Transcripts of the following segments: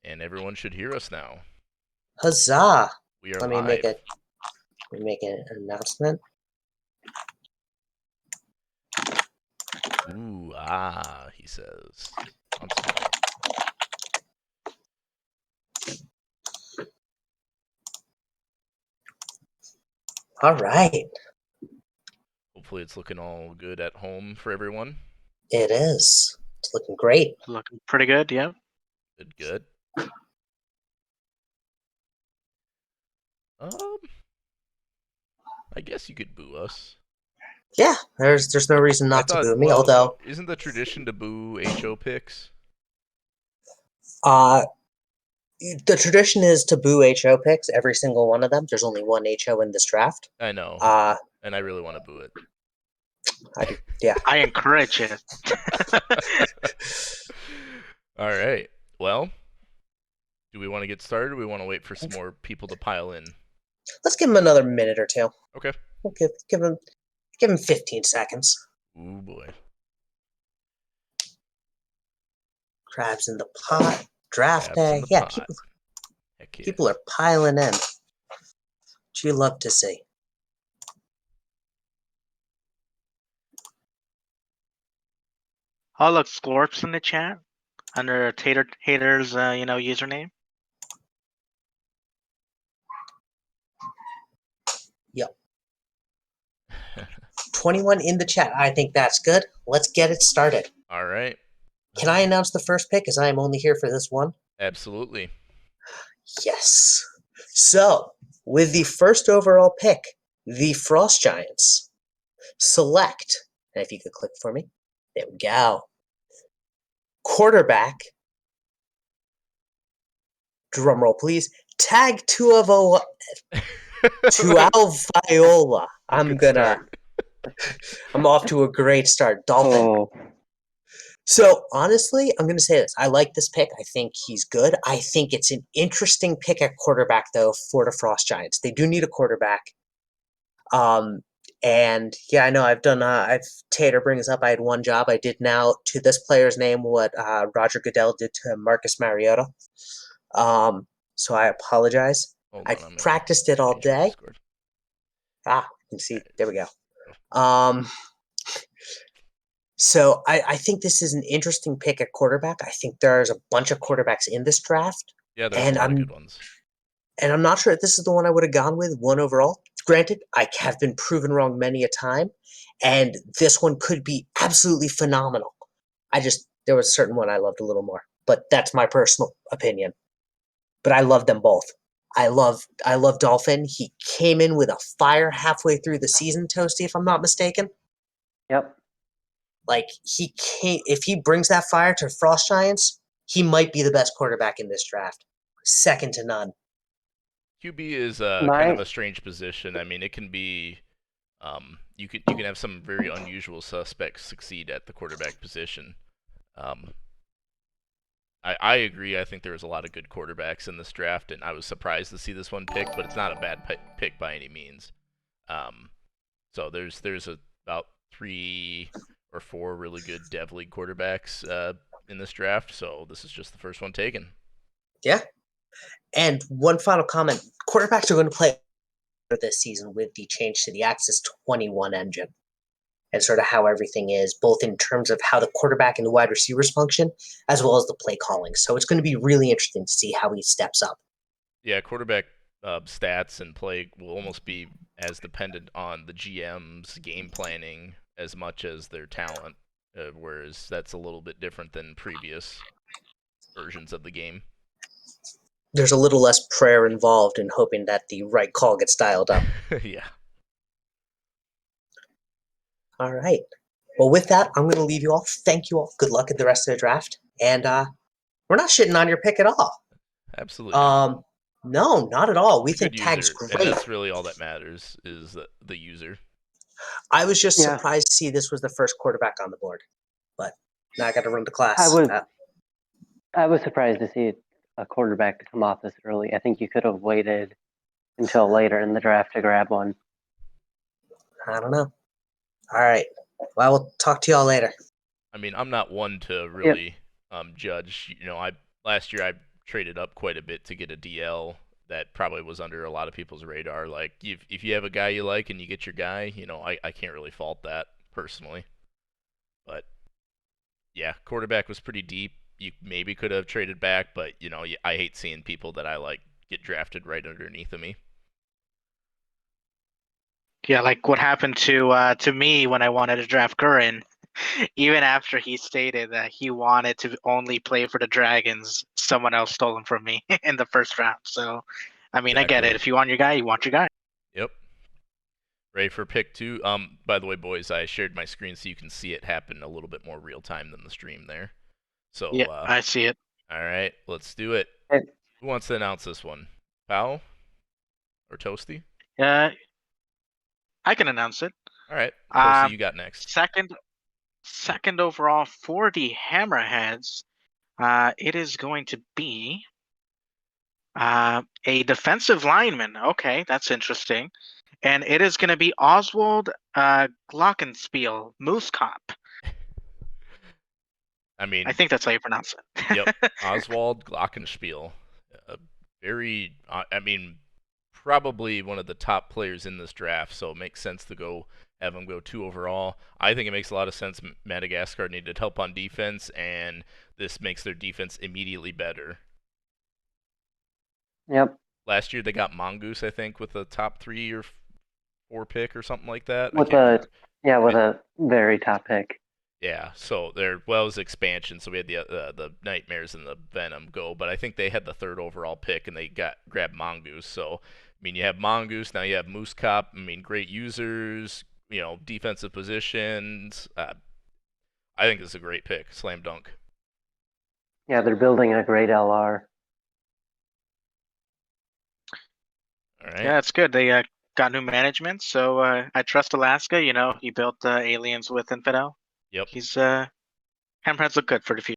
And everyone should hear us now. Huzzah! We are Let me make live. an announcement. Ooh, he says. Once more. All right. Hopefully it's looking all good at home for everyone. It is. It's looking great. Looking pretty good, yeah. Good. I guess you could boo us. Yeah, there's no reason not to boo me, although isn't the tradition to boo HO picks? The tradition is to boo HO picks, every single one of them. There's only one HO in this draft. I know. And I really want to boo it. I do, yeah. I encourage it. All right. Well, do we want to get started, or do we want to wait for some more people to pile in? Let's give him another minute or two. Okay. We'll give him 15 seconds. Ooh boy. Crabs in the pot. Draft Crabs in day. the Yeah, pot. people are piling in. Which you love to see. Oh, look, Scorps in the chat under Tater Haters, username. Yep. 21 in the chat. I think that's good. Let's get it started. All right. Can I announce the first pick, as I am only here for this one? Absolutely. Yes. So, with the first overall pick, the Frost Giants select, and if you could click for me, there we go. Quarterback, drum roll please, Tag Tuaviola. I'm off to a great start. Dolphin. Oh. So, honestly, I'm going to say this. I like this pick. I think he's good. I think it's an interesting pick at quarterback, though, for the Frost Giants. They do need a quarterback. And yeah, I know Tater brings up I had one job. I did now to this player's name what Roger Goodell did to Marcus Mariota. So I apologize. I practiced it all day. You can see. There we go. So I think this is an interesting pick at quarterback. I think there's a bunch of quarterbacks in this draft. Yeah, there's a lot of good ones. And I'm not sure if this is the one I would have gone with, one overall. Granted, I have been proven wrong many a time, and this one could be absolutely phenomenal. There was a certain one I loved a little more, but that's my personal opinion. But I love them both. I love Dolphin. He came in with a fire halfway through the season, Toasty, if I'm not mistaken. Yep. Like, if he brings that fire to Frost Giants, he might be the best quarterback in this draft. Second to none. QB is kind of a strange position. I mean, it can be you can have some very unusual suspects succeed at the quarterback position. I agree. I think there was a lot of good quarterbacks in this draft, and I was surprised to see this one picked, but it's not a bad pick by any means. So there's about 3 or 4 really good Dev League quarterbacks in this draft, so this is just the first one taken. Yeah. And one final comment. Quarterbacks are going to play this season with the change to the Axis 21 engine and sort of how everything is, both in terms of how the quarterback and the wide receivers function, as well as the play calling. So it's going to be really interesting to see how he steps up. Yeah, quarterback stats and play will almost be as dependent on the GM's game planning as much as their talent, whereas that's a little bit different than previous versions of the game. There's a little less prayer involved in hoping that the right call gets dialed up. Yeah. All right. Well, with that, I'm going to leave you all. Thank you all. Good luck in the rest of the draft. And we're not shitting on your pick at all. Absolutely. No, not at all. We think Tag's great. And that's really all that matters is the user. I was just surprised to see this was the first quarterback on the board. But now I got to run to class. I was surprised to see a quarterback come off this early. I think you could have waited until later in the draft to grab one. I don't know. All right. Well, we'll talk to y'all later. I mean, I'm not one to really judge. Last year I traded up quite a bit to get a DL that probably was under a lot of people's radar. Like, if you have a guy you like and you get your guy, I can't really fault that personally. But yeah, quarterback was pretty deep. You maybe could have traded back, but I hate seeing people that I like get drafted right underneath of me. Yeah, like what happened to me when I wanted to draft Curran. Even after he stated that he wanted to only play for the Dragons, someone else stole him from me in the first round. So, I mean, I get Exactly. it. If you want your guy, you want your guy. Yep. Ready for pick 2? By the way, boys, I shared my screen so you can see it happen a little bit more real time than the stream there. So, Yeah, I see it. all right, let's do it. Hey. Who wants to announce this one? Powell or Toasty? I can announce it. All right, Toasty, you got next. Second overall for the Hammerheads, it is going to be a defensive lineman. Okay, that's interesting. And it is going to be Oswald Glockenspiel, Moose Cop. I mean, I think that's how you pronounce it. Yep, Oswald Glockenspiel. Probably one of the top players in this draft, so it makes sense to have him go 2 overall. I think it makes a lot of sense. Madagascar needed help on defense, and this makes their defense immediately better. Yep. Last year they got Mongoose, I think, with a top 3 or 4 pick or something like that. With a very top pick. Yeah, so it was expansion, so we had the Nightmares and the Venom go, but I think they had the 3rd overall pick and they grabbed Mongoose. So you have Mongoose, now you have Moose Cop. Great users, defensive positions. I think this is a great pick, slam dunk. Yeah, they're building a great LR. All right. Yeah, it's good. They got new management, so I trust Alaska. He built Aliens with Infidel. Yep. He's Hammerheads look good for the future.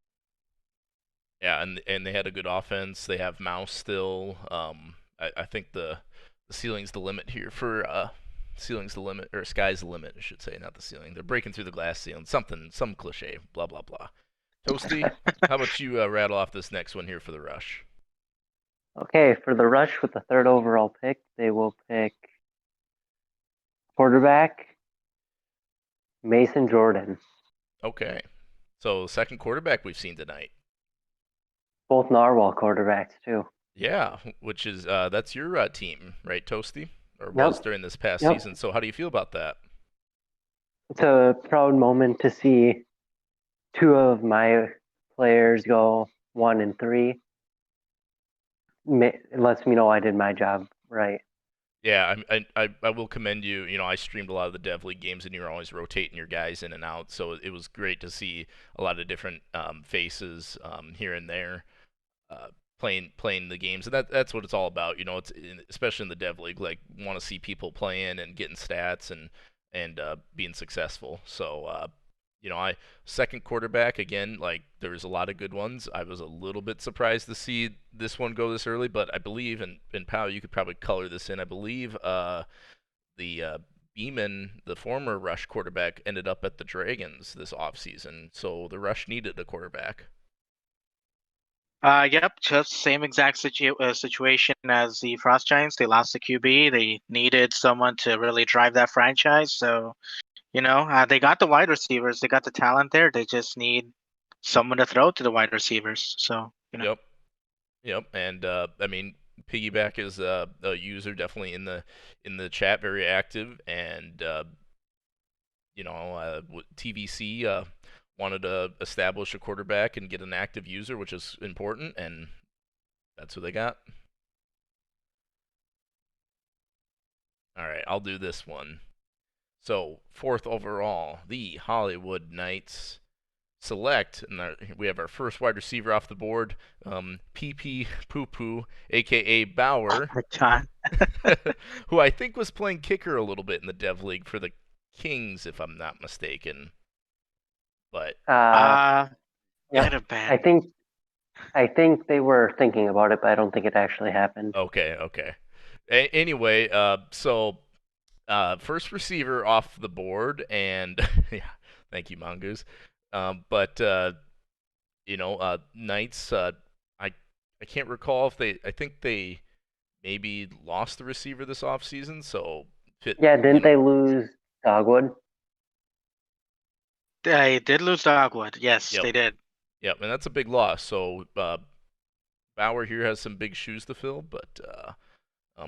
Yeah, and they had a good offense. They have Mouse still. I think the ceiling's the limit here for ceiling's the limit, or sky's the limit, I should say, not the ceiling. They're breaking through the glass ceiling. Some cliche, blah blah blah. Toasty, how about you rattle off this next one here for the Rush? Okay, for the Rush with the 3rd overall pick, they will pick quarterback Mason Jordan. Okay, so second quarterback we've seen tonight. Both Narwhal quarterbacks too. Yeah, which is that's your team, right, Toasty? Or was during this past season. So how do you feel about that? It's a proud moment to see 2 of my players go 1 and 3. It lets me know I did my job right. Yeah, I will commend you. I streamed a lot of the Dev League games, and you're always rotating your guys in and out. So it was great to see a lot of different faces here and there playing the games, and that's what it's all about. It's especially in the Dev League, like want to see people playing and getting stats and being successful. So I second quarterback again. Like there was a lot of good ones. I was a little bit surprised to see this one go this early, but I believe and Powell, you could probably color this in. I believe the Beeman, the former Rush quarterback, ended up at the Dragons this offseason, so the Rush needed a quarterback. Yep, just same exact situation as the Frost Giants. They lost the QB. They needed someone to really drive that franchise. So, they got the wide receivers. They got the talent there. They just need someone to throw to the wide receivers. So, Yep. And Piggyback is a user definitely in the chat, very active, and TVC wanted to establish a quarterback and get an active user, which is important, and that's who they got. All right, I'll do this one. So 4th overall, the Hollywood Knights select, and we have our first wide receiver off the board, PP Poo Poo, aka Bauer, who I think was playing kicker a little bit in the Dev League for the Kings, if I'm not mistaken. But yeah, I think they were thinking about it, but I don't think it actually happened. Okay. Anyway, so first receiver off the board, and yeah, thank you, Mongoose. Knights, I can't recall if I think they maybe lost the receiver this offseason, so Yeah, didn't they lose Dogwood? They did lose Dogwood. Yes, Yep. they did. Yep, and that's a big loss. So Bauer here has some big shoes to fill, but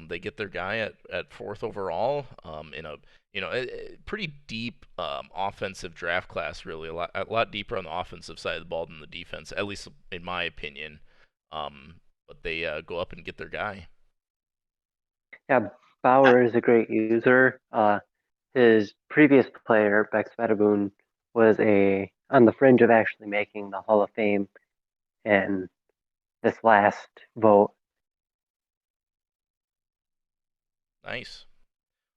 they get their guy at fourth overall in a a pretty deep offensive draft class, really a lot deeper on the offensive side of the ball than the defense, at least in my opinion. But they go up and get their guy. Yeah, Bauer is a great user. His previous player, Bex Fediboon, was on the fringe of actually making the Hall of Fame in this last vote. Nice.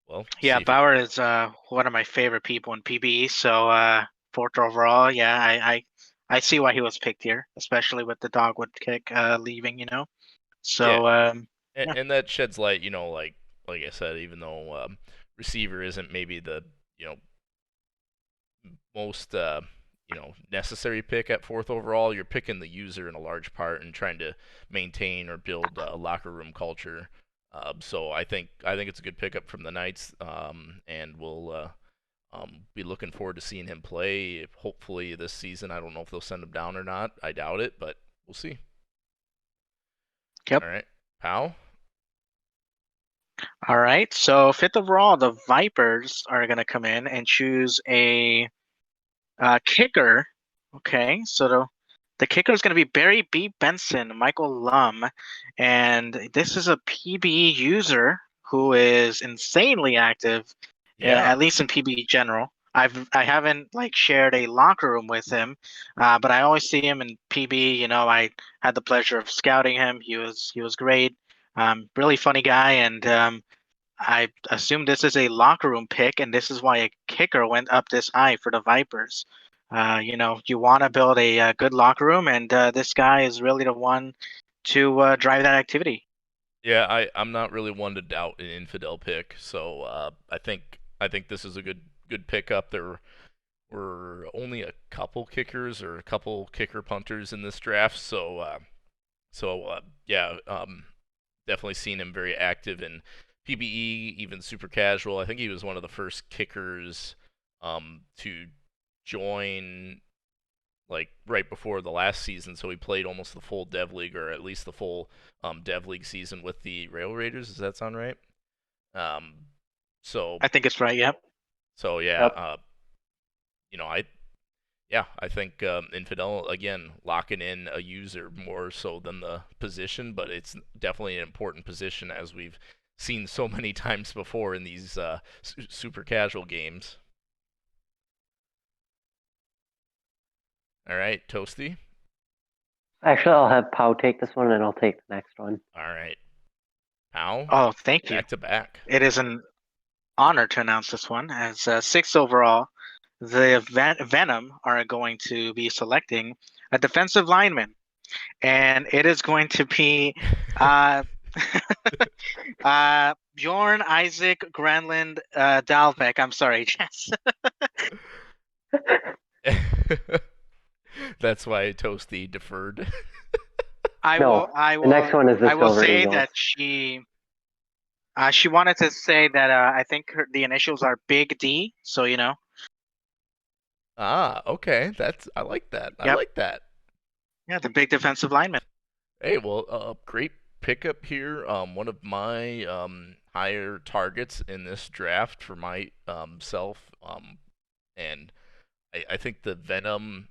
Well, Yeah, see if you, Bauer is one of my favorite people in PBE. So fourth overall, yeah, I see why he was picked here, especially with the Dogwood kick leaving. yeah, So yeah, and that sheds light, like I said, even though receiver isn't maybe the you know most necessary pick at fourth overall, you're picking the user in a large part and trying to maintain or build a locker room culture. So I think it's a good pickup from the Knights, and we'll be looking forward to seeing him play. Hopefully this season. I don't know if they'll send him down or not. I doubt it, but we'll see. yep. All right, Powell. All right. So fifth overall, the Vipers are gonna come in and choose a kicker. Okay, so the kicker is going to be Barry B. Benson, Michael Lum, and this is a PBE user who is insanely active, Yeah. at least in PBE general. I haven't like shared a locker room with him, but I always see him in PBE. I had the pleasure of scouting him. He was great, really funny guy, and I assume this is a locker room pick, and this is why a kicker went up this high for the Vipers. You want to build a good locker room, and this guy is really the one to drive that activity. Yeah, I'm not really one to doubt an infidel pick, so I think this is a good pickup. There were only a couple kickers or a couple kicker punters in this draft, so yeah, definitely seen him very active in PBE, even super casual. I think he was one of the first kickers to join like right before the last season, so he played almost the full Dev League, or at least the full Dev League season with the Rail Raiders. Does that sound right? Um, so I think it's right. Yep. so yeah, Yep. I think Infidel again locking in a user more so than the position, but it's definitely an important position as we've seen so many times before in these super casual games. All right, Toasty. Actually, I'll have Pau take this one, and I'll take the next one. All right, Pal. Oh, thank you. Back to back. It is an honor to announce this one as sixth overall. The Venom are going to be selecting a defensive lineman, and it is going to be uh, Bjorn Isaac Granlund Dalbeck. I'm sorry, Jess. That's why Toasty deferred. I No, will. I the next will. one is the I will Silver say Eagles. that she wanted to say that I think the initials are Big D. So Okay. I like that. I Yep. like that. Yeah, the big defensive lineman. Hey, well, great pickup here. One of my higher targets in this draft for my self. And I think the Venom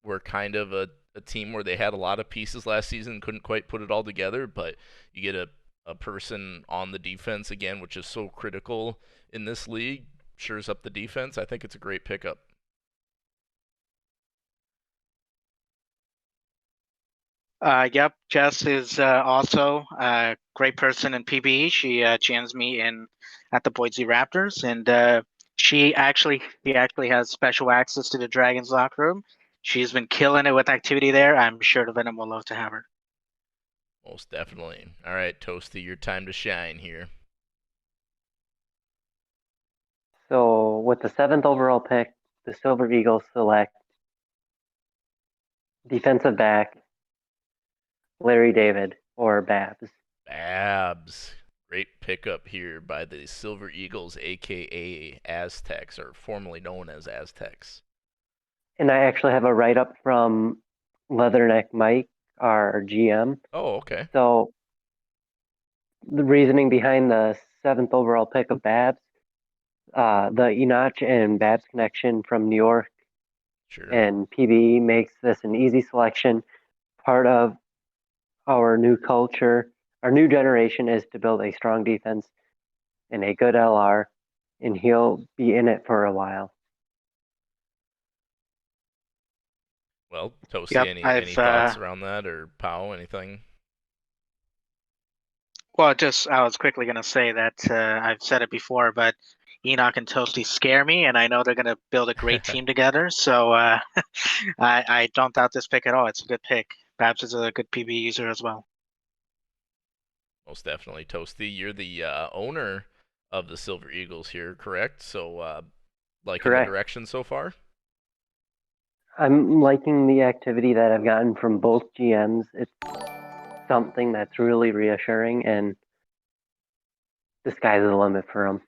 were kind of a team where they had a lot of pieces last season, couldn't quite put it all together, but you get a person on the defense again, which is so critical in this league, shores up the defense. I think it's a great pickup. Yep, Jess is also a great person in PBE. She jams me in at the Boise Raptors, and she actually has special access to the Dragons locker room. She's been killing it with activity there. I'm sure the Venom will love to have her. Most definitely. All right, Toasty, your time to shine here. So with the 7th overall pick, the Silver Eagles select defensive back Larry David or Babs. Babs. Great pickup here by the Silver Eagles, aka Aztecs, or formerly known as Aztecs. And I actually have a write up from Leatherneck Mike, our GM. Oh, okay. So the reasoning behind the 7th overall pick of Babs, the Enoch and Babs connection from New York Sure. and PBE makes this an easy selection. Part of our new culture, our new generation is to build a strong defense and a good LR, and he'll be in it for a while. Well, Toasty, Yep, any thoughts around that, or Pow, anything? well, just I was quickly gonna say that I've said it before, but Enoch and Toasty scare me, and I know they're gonna build a great team together. So I don't doubt this pick at all. It's a good pick. Babs is a good PB user as well. Most definitely, Toasty. You're the owner of the Silver Eagles here, correct? So, liking the Correct. direction so far? I'm liking the activity that I've gotten from both GMs. It's something that's really reassuring, and the sky's the limit for them.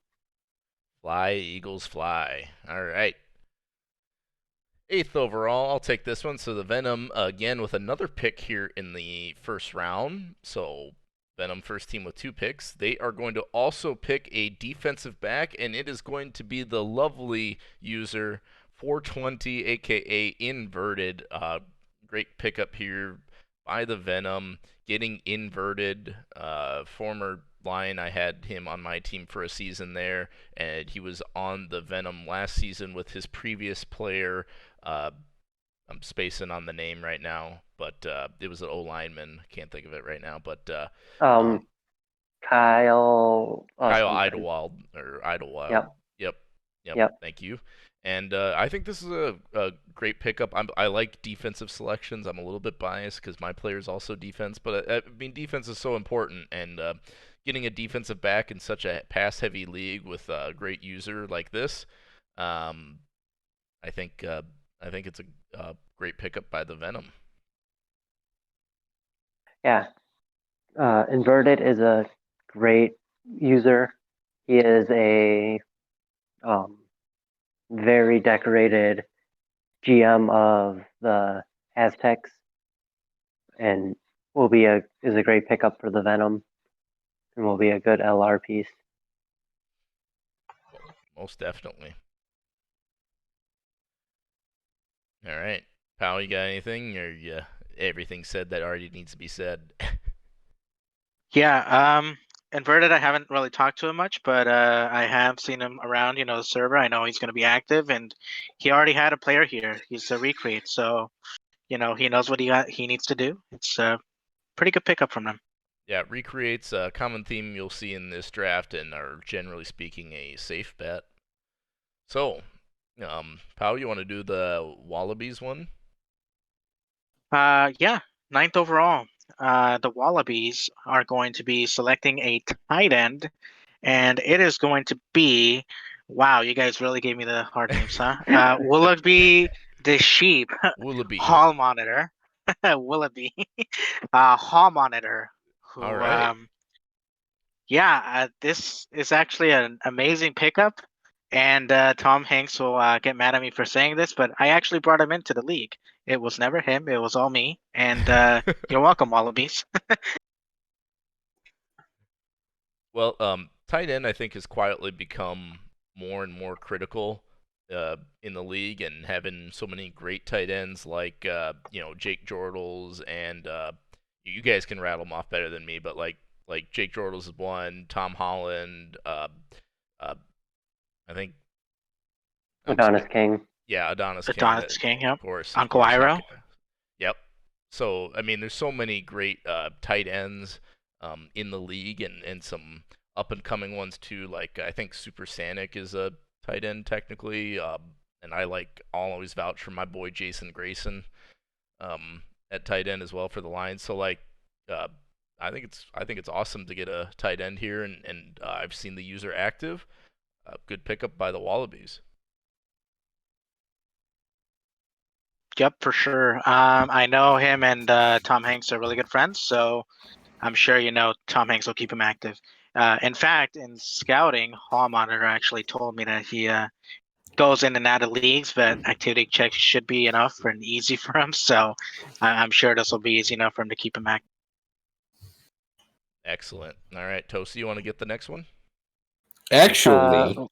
Fly, Eagles, fly. All right. 8th overall, I'll take this one. So the Venom, again, with another pick here in the first round. So Venom, first team with 2 picks. They are going to also pick a defensive back, and it is going to be the lovely user 420, aka Inverted. Great pickup here by the Venom, getting inverted. Former line, I had him on my team for a season there, and he was on the Venom last season with his previous player. I'm spacing on the name right now, but it was an O lineman. Can't think of it right now, but Kyle. Kyle Something. Idlewild or Idlewild. Yep. Yep. Yep. Thank you. And I think this is a great pickup. I like defensive selections. I'm a little bit biased because my player is also defense, but I mean defense is so important, and getting a defensive back in such a pass-heavy league with a great user like this, I think it's a great pickup by the Venom. Yeah. Inverted is a great user. He is a very decorated GM of the Aztecs, and is a great pickup for the Venom, and will be a good LR piece. Most definitely. All right, pal, you got anything, or everything said that already needs to be said? Yeah, Inverted, I haven't really talked to him much, but I have seen him around, the server. I know he's going to be active, and he already had a player here. He's a recreate, so he knows what he needs to do. It's a pretty good pickup from him. Yeah, recreates a common theme you'll see in this draft, and are generally speaking a safe bet. So, Pal, you want to do the Wallabies one? Yeah, 9th overall. The Wallabies are going to be selecting a tight end, and it is going to be, wow, you guys really gave me the hard names, huh? Willoughby the Sheep, Wallaby. Hall Monitor, Willoughby, Hall Monitor, All who, right. yeah, this is actually an amazing pickup. And Tom Hanks will get mad at me for saying this, but I actually brought him into the league. It was never him; it was all me. And you're welcome, Wallabies. Well, tight end I think has quietly become more and more critical in the league, and having so many great tight ends like Jake Jordals, and you guys can rattle them off better than me, but like Jake Jordals is one, Tom Holland, I think Adonis King. yeah, Adonis King, Adonis King, yep. of course, Uncle Iro. Yep. So I mean, there's so many great tight ends in the league, and some up and coming ones too. Like I think Super Sanic is a tight end technically, and I'll always vouch for my boy Jason Grayson at tight end as well for the Lions. So uh, I think it's awesome to get a tight end here, and I've seen the user active. Good pickup by the Wallabies. Yep, for sure. I know him and Tom Hanks are really good friends, so I'm sure Tom Hanks will keep him active. In fact, in scouting, Hall Monitor actually told me that he goes in and out of leagues, but activity checks should be enough and easy for him. So I'm sure this will be easy enough for him to keep him active. Excellent. All right, Toasty, you want to get the next one? Actually,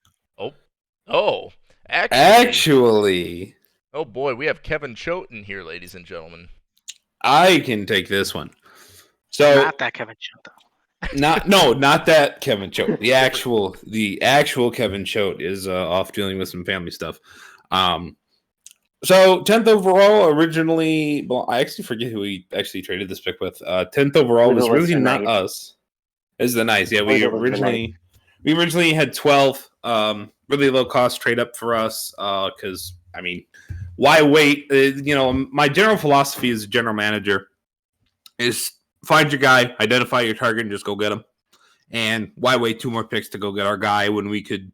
Oh, actually, oh boy, we have Kevin Choate in here, ladies and gentlemen. I can take this one. So Not that Kevin Choate, though. not that Kevin Choate. The actual Kevin Choate is off dealing with some family stuff. So 10th overall originally. Well, I actually forget who we actually traded this pick with. 10th overall was really not us. It's the Knights. Yeah, we originally had 12. Really low cost trade up for us. Because I mean, why wait? My general philosophy as a general manager is find your guy, identify your target, and just go get him. And why wait 2 more picks to go get our guy when we could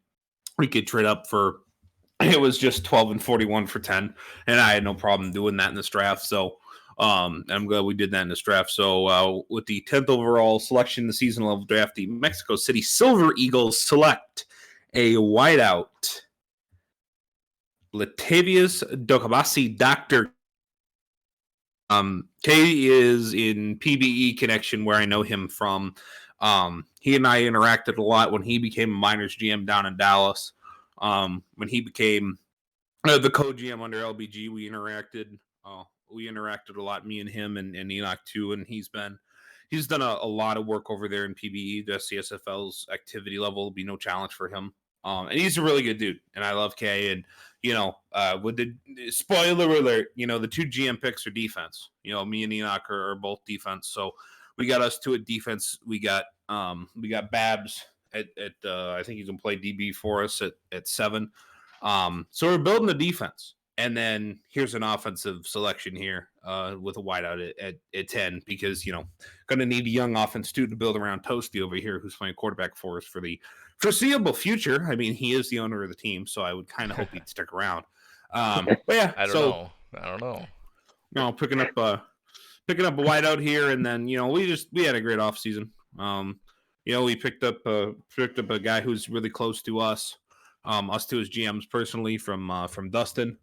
trade up for? It was just 12 and 41 for 10, and I had no problem doing that in this draft. So I'm glad we did that in this draft. So with the 10th overall selection in the season level draft, the Mexico City Silver Eagles select a wideout, Latavius Dokabasi Dr. K is in PBE connection where I know him from. He and I interacted a lot when he became a minors GM down in Dallas. When he became the co-GM under LBG, we interacted a lot, me and him and Enoch too, and he's done a lot of work over there in PBE. The SCSFL's activity level will be no challenge for him. And he's a really good dude, and I love K. And with the spoiler alert, the 2 GM picks are defense. Me and Enoch are both defense, so we got us 2 at defense. We got Babs at I think he can play DB for us at 7. So we're building the defense, and then here's an offensive selection here with a wideout at 10 because going to need a young offense too to build around Toasty over here, who's playing quarterback for us for the foreseeable future. I mean, he is the owner of the team, so I would kind of hope he'd stick around. But yeah, I don't know. Picking up a wideout here, and then we had a great offseason. We picked up a guy who's really close to us. Us two as GMs personally from Dustin.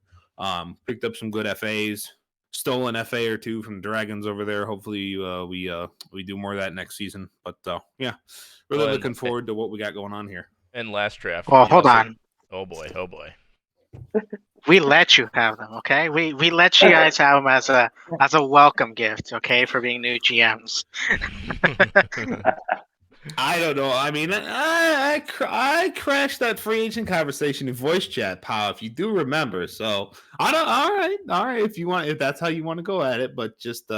Picked up some good FAs, stolen FA or 2 from the Dragons over there. Hopefully we do more of that next season. But yeah, really looking forward to what we got going on here. And last draft. Well, hold on. Oh boy. We let you have them, okay? We let you guys have them as a welcome gift, okay, for being new GMs. I don't know. I mean, I crashed that free agent conversation in voice chat, pal. If you do remember, so I don't. All right. If that's how you want to go at it, but just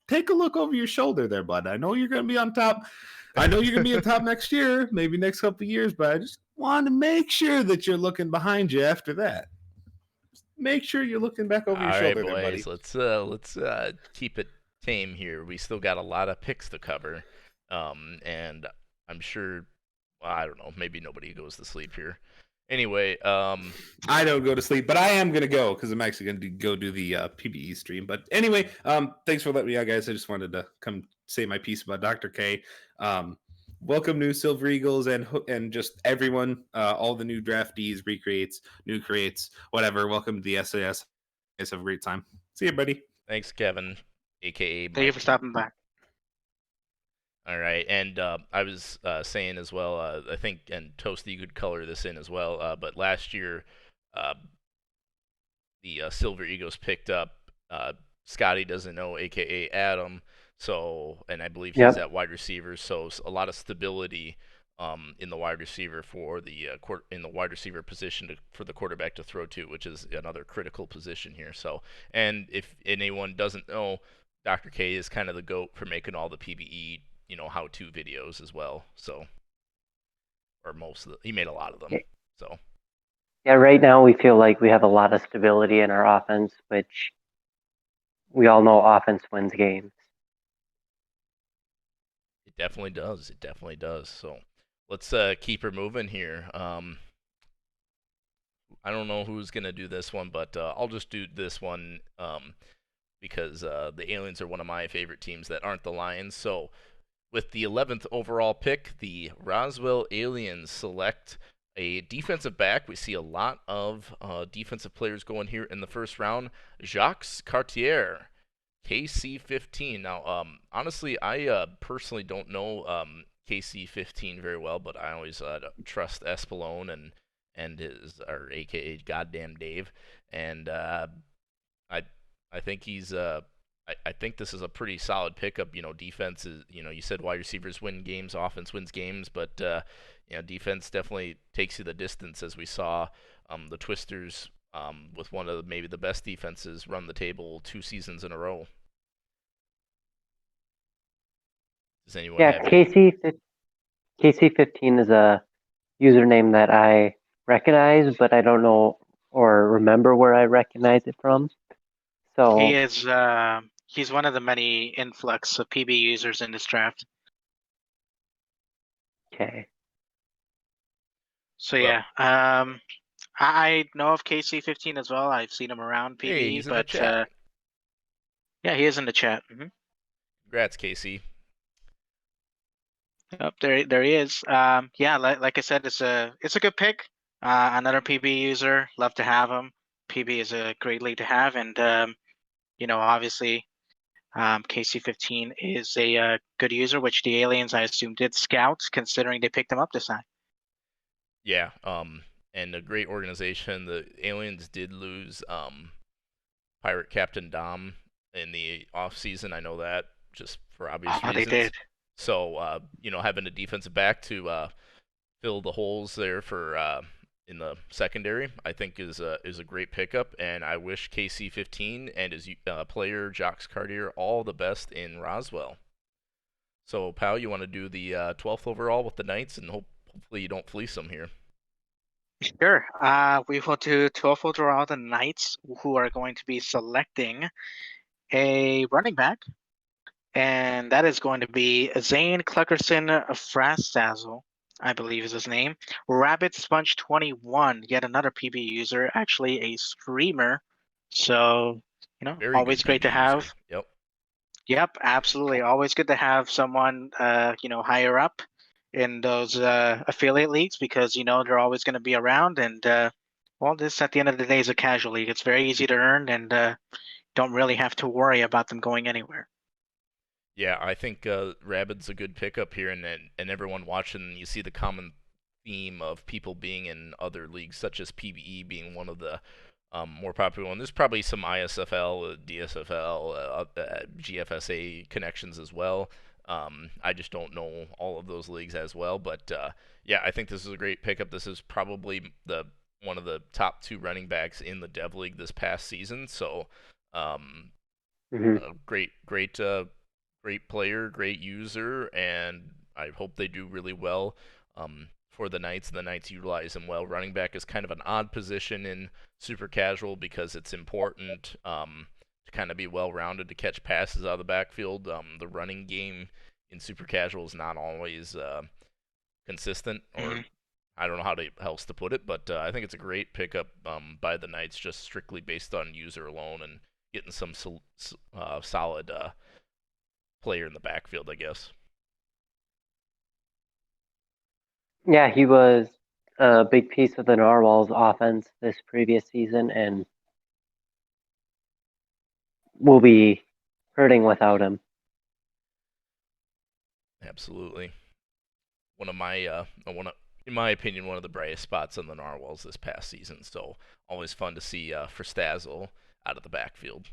take a look over your shoulder there, bud. I know you're going to be on top. I know you're going to be on top next year, maybe next couple of years, but I just want to make sure that you're looking behind you after that. Just make sure you're looking back over your shoulder, there, buddy. Let's keep it tame here. We still got a lot of picks to cover. And I'm sure, I don't know, maybe nobody goes to sleep here. Anyway, I don't go to sleep, but I am going to go because I'm actually going to go do the PBE stream. But anyway, thanks for letting me out, guys. I just wanted to come say my piece about Dr. K. Welcome new Silver Eagles and just everyone, all the new draftees, recreates, new creates, whatever. Welcome to the SAS. Guys, have a great time. See you, buddy. Thanks, Kevin, a.k.a. Thank you for stopping by. All right, and I was saying as well, I think, and Toasty, you could color this in as well, but last year the Silver Eagles picked up Scotty Doesn't Know, a.k.a. Adam, and I believe he's at wide receiver, so a lot of stability in the wide receiver for the wide receiver position for the quarterback to throw to, which is another critical position here. So, and if anyone doesn't know, Dr. K is kind of the GOAT for making all the PBE how-to videos as well. So, or he made a lot of them. So, yeah, right now we feel like we have a lot of stability in our offense, which we all know offense wins games. It definitely does. So, let's keep her moving here. I don't know who's gonna do this one, but I'll just do this one because the Aliens are one of my favorite teams that aren't the Lions. So with the 11th overall pick, the Roswell Aliens select a defensive back. We see a lot of defensive players going here in the first round. Jacques Cartier, KC15. Now, honestly, I personally don't know KC15 very well, but I always trust Espelone and his, or AKA Goddamn Dave, and I I think he's I think this is a pretty solid pickup. Defense is, you said wide receivers win games, offense wins games, but defense definitely takes you the distance, as we saw the Twisters with one of maybe the best defenses run the table 2 seasons in a row. Does anyone Yeah, have any? KC15 is a username that I recognize, but I don't know or remember where I recognize it from. He So is he's one of the many influx of PB users in this draft. okay. So Well, yeah, I know of KC15 as well. I've seen him around hey, PBE, he's in the but chat. yeah, he is in the chat. Congrats, Casey. Yep, there he is. Yeah, like I said, it's a good pick. Another PB user, love to have him. PB is a great league to have, and obviously, KC15 is a good user, which the Aliens, I assume, did scout, considering they picked him up this time. Yeah, and a great organization. The Aliens did lose Pirate Captain Dom in the off season. I know that, just for obvious Oh, they reasons. did. So having a defensive back to fill the holes there for in the secondary, I think is a great pickup. And I wish KC15 and his player Jacques Cartier all the best in Roswell. So, pal, you want to do the 12th overall with the Knights, and hopefully you don't fleece them here. Sure. We will do 12th overall, the Knights, who are going to be selecting a running back, and that is going to be Zane Cluckerson Frastazzle, I believe is his name. Rabbit Sponge 21, yet another PB user, actually a streamer. So, Very good always great to PB user. have. Yep. Yep, absolutely. Always good to have someone, higher up in those affiliate leagues, because they're always going to be around. And well, this at the end of the day is a casual league. It's very easy to earn, and don't really have to worry about them going anywhere. Yeah, I think Rabid's a good pickup here, and everyone watching, you see the common theme of people being in other leagues, such as PBE being one of the more popular ones. There's probably some ISFL, DSFL, GFSA connections as well. I just don't know all of those leagues as well, but yeah, I think this is a great pickup. This is probably one of the top 2 running backs in the Dev League this past season. So, great player, great user, and I hope they do really well for the Knights, and the Knights utilize him well. Running back is kind of an odd position in super casual because it's important to kind of be well-rounded to catch passes out of the backfield. The running game in super casual is not always consistent, or I don't know how else to put it, but I think it's a great pickup by the Knights, just strictly based on user alone and getting some solid player in the backfield, I guess. Yeah, he was a big piece of the Narwhals offense this previous season, and will be hurting without him. Absolutely. One of my in my opinion, one of the brightest spots on the Narwhals this past season. So always fun to see Frastazzle out of the backfield.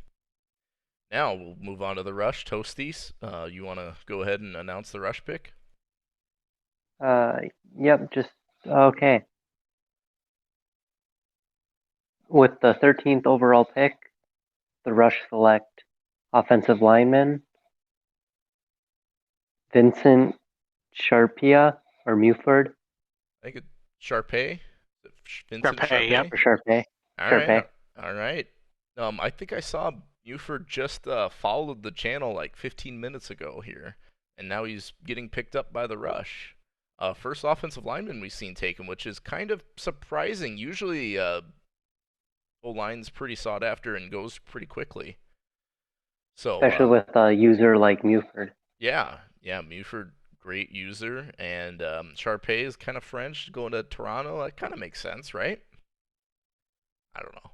Now we'll move on to the rush. Toasties, you want to go ahead and announce the rush pick? Yep, just okay. With the 13th overall pick, the rush select offensive lineman Vincent Sharpia or Muford. I think it's Sharpay. Vincent Sharpay, yep. Sharpay. All right. All right. I think I saw Buford just followed the channel like 15 minutes ago here, and now he's getting picked up by the rush. First offensive lineman we've seen taken, which is kind of surprising. Usually O-line's pretty sought after and goes pretty quickly. So especially with a user like Muford. yeah, Muford, great user, and Sharpay is kind of French, going to Toronto. That kind of makes sense, right? I don't know.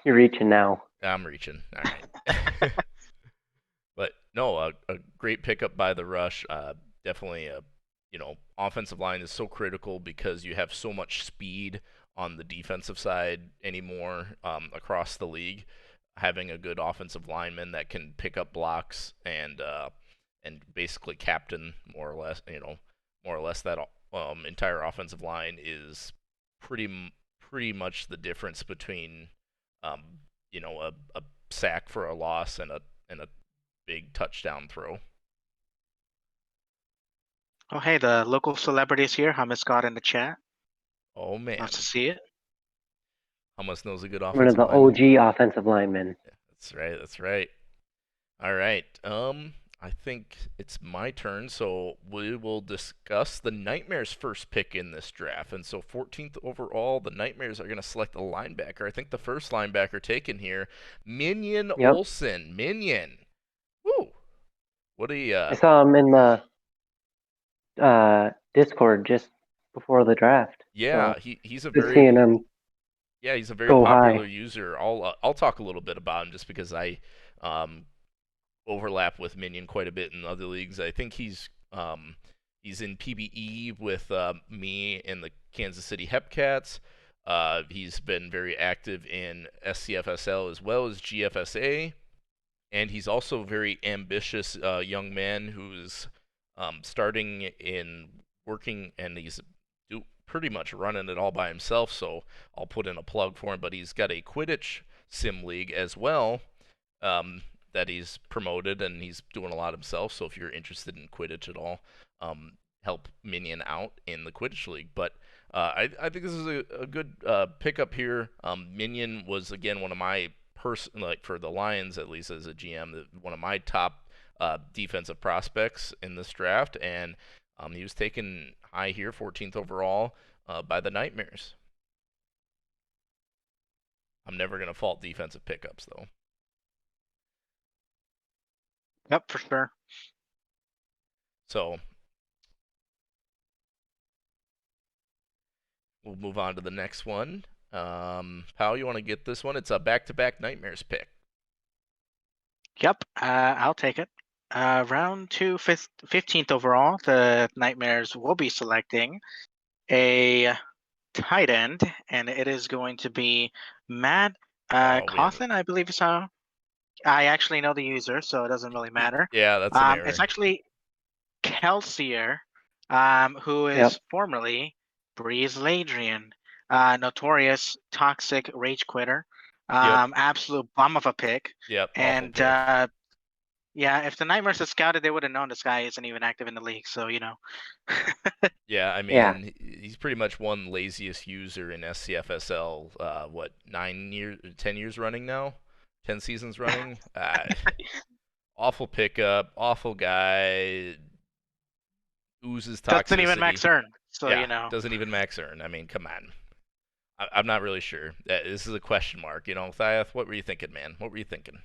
You're reaching now. I'm reaching. All right. But no, a great pickup by the Rush. Definitely offensive line is so critical because you have so much speed on the defensive side anymore across the league. Having a good offensive lineman that can pick up blocks and basically captain more or less that entire offensive line is pretty much the difference between um, a sack for a loss and a big touchdown throw. Oh, hey, the local celebrities here. Hummus got in the chat. Oh man, Love to see it. Hummus knows a good One of offensive the lineman. OG offensive linemen. Yeah, that's right. That's right. All right. I think it's my turn, so we will discuss the Nightmares' first pick in this draft. And so 14th overall, the Nightmares are going to select a linebacker. I think the first linebacker taken here, Minion Yep. Olsen. Minion. Woo. What do you I saw him in the Discord just before the draft. Yeah, So he's a good seeing very him he's a very go popular high. user. I'll talk a little bit about him just because I um overlap with Minion quite a bit in other leagues. I think he's in PBE with me and the Kansas City Hepcats. He's been very active in SCFSL as well as GFSA, and he's also a very ambitious young man who's starting in working, and he's pretty much running it all by himself. So I'll put in a plug for him. But he's got a Quidditch sim league as well, that he's promoted, and he's doing a lot himself. So if you're interested in Quidditch at all, help Minion out in the Quidditch league. But I think this is a good pickup here. Minion was again one of my for the Lions, at least as a GM, one of my top defensive prospects in this draft, and he was taken high here, 14th overall, by the Nightmares. I'm never going to fault defensive pickups, though. Yep, for sure. So we'll move on to the next one. Pal, you want to get this one? It's a back-to-back Nightmares pick. Yep, I'll take it. Round 2, 15th overall, the Nightmares will be selecting a tight end, and it is going to be Matt Cawthon, I believe is how. I actually know the user, so it doesn't really matter. Yeah, that's an error. It's actually Kelsier, who is Yep. formerly Breeze Ladrian, notorious toxic rage quitter, absolute bum of a pick. Yep. And yeah, if the Nightmares had scouted, they would have known this guy isn't even active in the league. So Yeah, I mean, he's pretty much one laziest user in SCFSL. What, 10 years running now? 10 seasons running? Awful pickup, awful guy. Oozes toxicity. Doesn't even max earn. So doesn't even max earn. I mean, come on. I'm not really sure. This is a question mark. Thiath, what were you thinking, man? What were you thinking?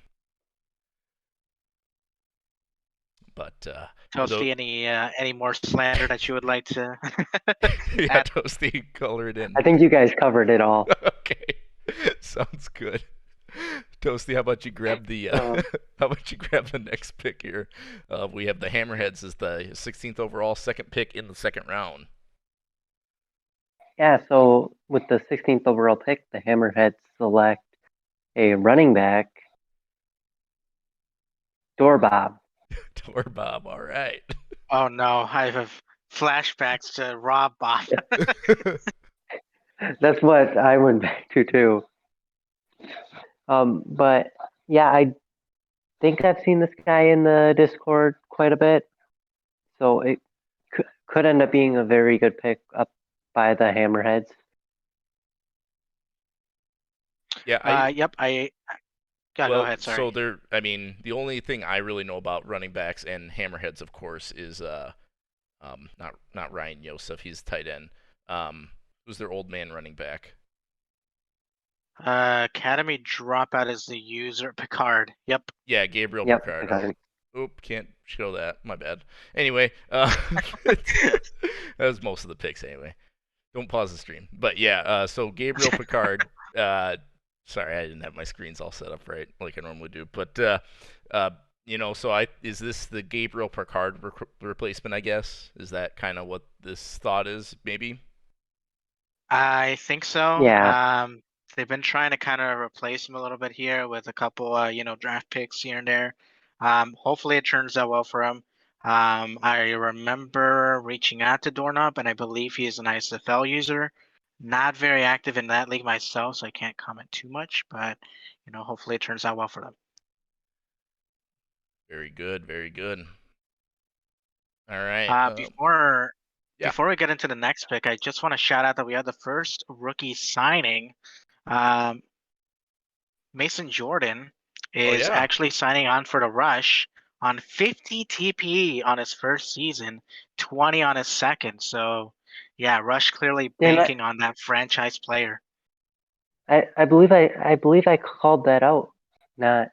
But Toasty, any more slander that you would like to? Yeah, Toasty, color it in. I think you guys covered it all. Okay, sounds good. Toasty, how about you grab the next pick here? We have the Hammerheads as the 16th overall, second pick in the second round. Yeah, so with the 16th overall pick, the Hammerheads select a running back, Dorbob. Dorbob, all right. Oh no, I have flashbacks to Rob Bob. That's what I went back to too. But yeah, I think I've seen this guy in the Discord quite a bit, so it could end up being a very good pick up by the Hammerheads. Yeah. Go ahead. Sorry. So the only thing I really know about running backs and Hammerheads, of course, is not Ryan Yosef. He's tight end. Who's their old man running back? Academy dropout is the user Picard. Yep. Yeah, Gabriel Yep, Picard. I got it. Oop, can't show that. My bad. Anyway, that was most of the picks anyway. Don't pause the stream. But yeah, so Gabriel Picard. Sorry, I didn't have my screens all set up right like I normally do. But so is this the Gabriel Picard replacement? I guess is that kind of what this thought is, maybe. I think so. Yeah. They've been trying to kind of replace him a little bit here with a couple, draft picks here and there. Hopefully it turns out well for him. I remember reaching out to Doorknob, and I believe he is an ISFL user. Not very active in that league myself, so I can't comment too much. But hopefully it turns out well for them. Very good, very good. All right. Before we get into the next pick, I just want to shout out that we had the first rookie signing. Mason Jordan is actually signing on for the Rush on 50 TPE on his first season, 20 on his second. So, yeah, Rush clearly banking on that franchise player. I believe I called that out. Not.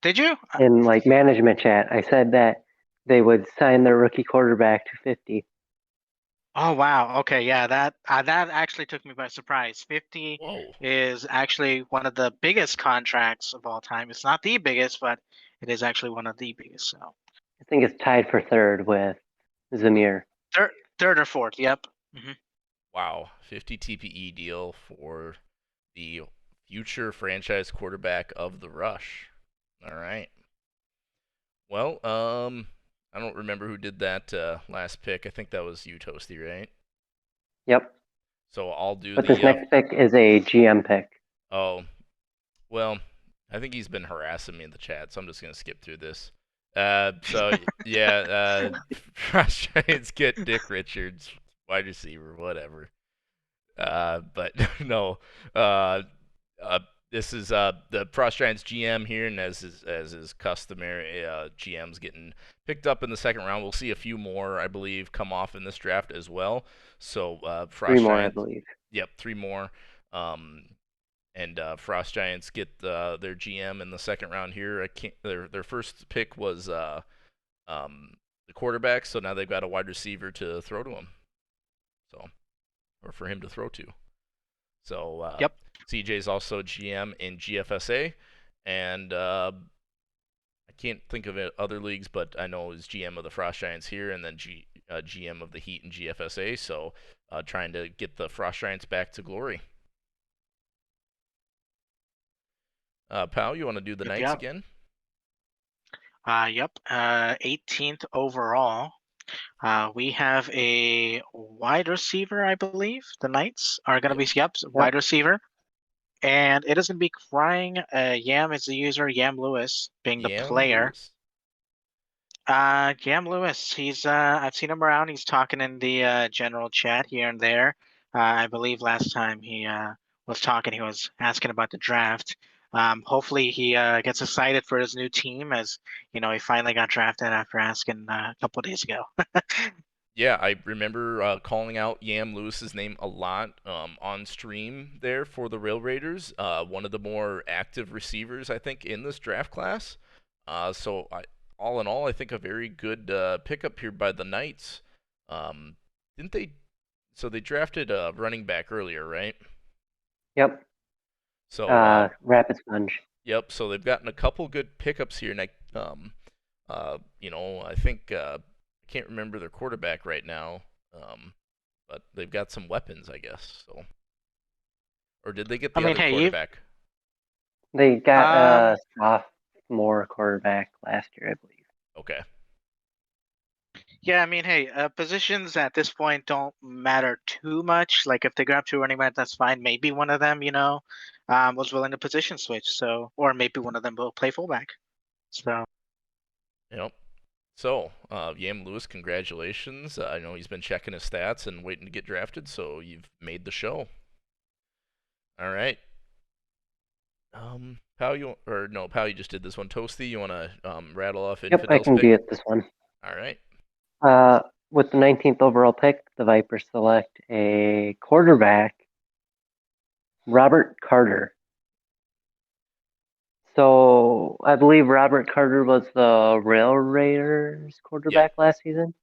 Did you? In like management chat, I said that they would sign their rookie quarterback to 50. Oh wow. Okay, yeah, that actually took me by surprise. 50 is actually one of the biggest contracts of all time. It's not the biggest, but it is actually one of the biggest. So I think it's tied for third with Zamir. Third or fourth. Yep. Mm-hmm. Wow, 50 TPE deal for the future franchise quarterback of the Rush. All right. Well, I don't remember who did that last pick. I think that was you, Toasty, right? Yep. So I'll do but this next pick is a GM pick. Oh, well, I think he's been harassing me in the chat, so I'm just gonna skip through this. So yeah, Giants get Dick Richards, wide receiver, whatever. But no, this is the Frost Giants GM here, and as is customary, GM's getting picked up in the second round. We'll see a few more, I believe, come off in this draft as well. So Frost 3 more, Giants, I believe. Yep, 3 more. And Frost Giants get their GM in the second round here. Their first pick was the quarterback, so now they've got a wide receiver to throw to him, or for him to throw to. So yep. CJ's also GM in GFSA, and I can't think of other leagues, but I know he's GM of the Frost Giants here, and then GM of the Heat and GFSA. So trying to get the Frost Giants back to glory. Pal, you want to do the Knights again? Yep. 18th overall. We have a wide receiver, I believe. The Knights are going to be wide receiver. And it is going to be Crying Yam is the user, Yam Lewis being the player. Yam Lewis, he's I've seen him around. He's talking in the general chat here and there. I believe last time he was talking, he was asking about the draft. Hopefully he gets excited for his new team, as he finally got drafted after asking a couple of days ago. Yeah, I remember calling out Yam Lewis's name a lot on stream there for the Rail Raiders. One of the more active receivers, I think, in this draft class. So all in all, I think a very good pickup here by the Knights. Didn't they? So they drafted a running back earlier, right? Yep. So Rapid Sponge. Yep. So they've gotten a couple good pickups here, and I think I can't remember their quarterback right now, but they've got some weapons, I guess. So, or did they get the other quarterback? They got a sophomore quarterback last year, I believe. Okay. Yeah, I mean, hey, positions at this point don't matter too much. Like if they grab 2 running backs, that's fine. Maybe one of them, was willing to position switch. So, or maybe one of them will play fullback. So. Yep. So, Yam Lewis, congratulations. I know he's been checking his stats and waiting to get drafted, so you've made the show. All right. Pal, you just did this one. Toasty, you want to rattle off Infidel's Yep, I can get this one. All right. With the 19th overall pick, the Vipers select a quarterback Robert Carter. So I believe Robert Carter was the Rail Raiders quarterback last season.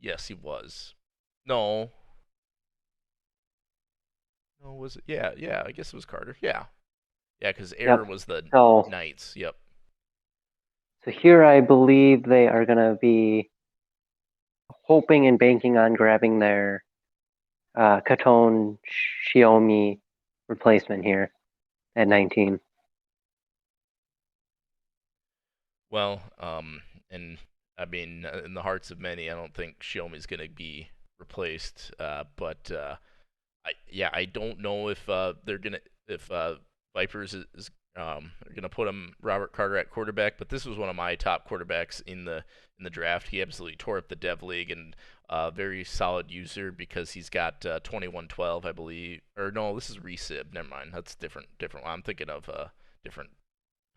Yes, he was. No. No, was it? Yeah. I guess it was Carter. Yeah, because Error was the So Knights. Yep. So here I believe they are going to be hoping and banking on grabbing their Katone Xiaomi replacement here at 19. Well, and I mean, in the hearts of many, I don't think Xiaomi's going to be replaced. But I don't know if if Vipers is are gonna put him Robert Carter at quarterback. But this was one of my top quarterbacks in the draft. He absolutely tore up the Dev League and very solid user because he's got 2112, I believe. Or no, this is Resib. Never mind, that's different. I'm thinking of a different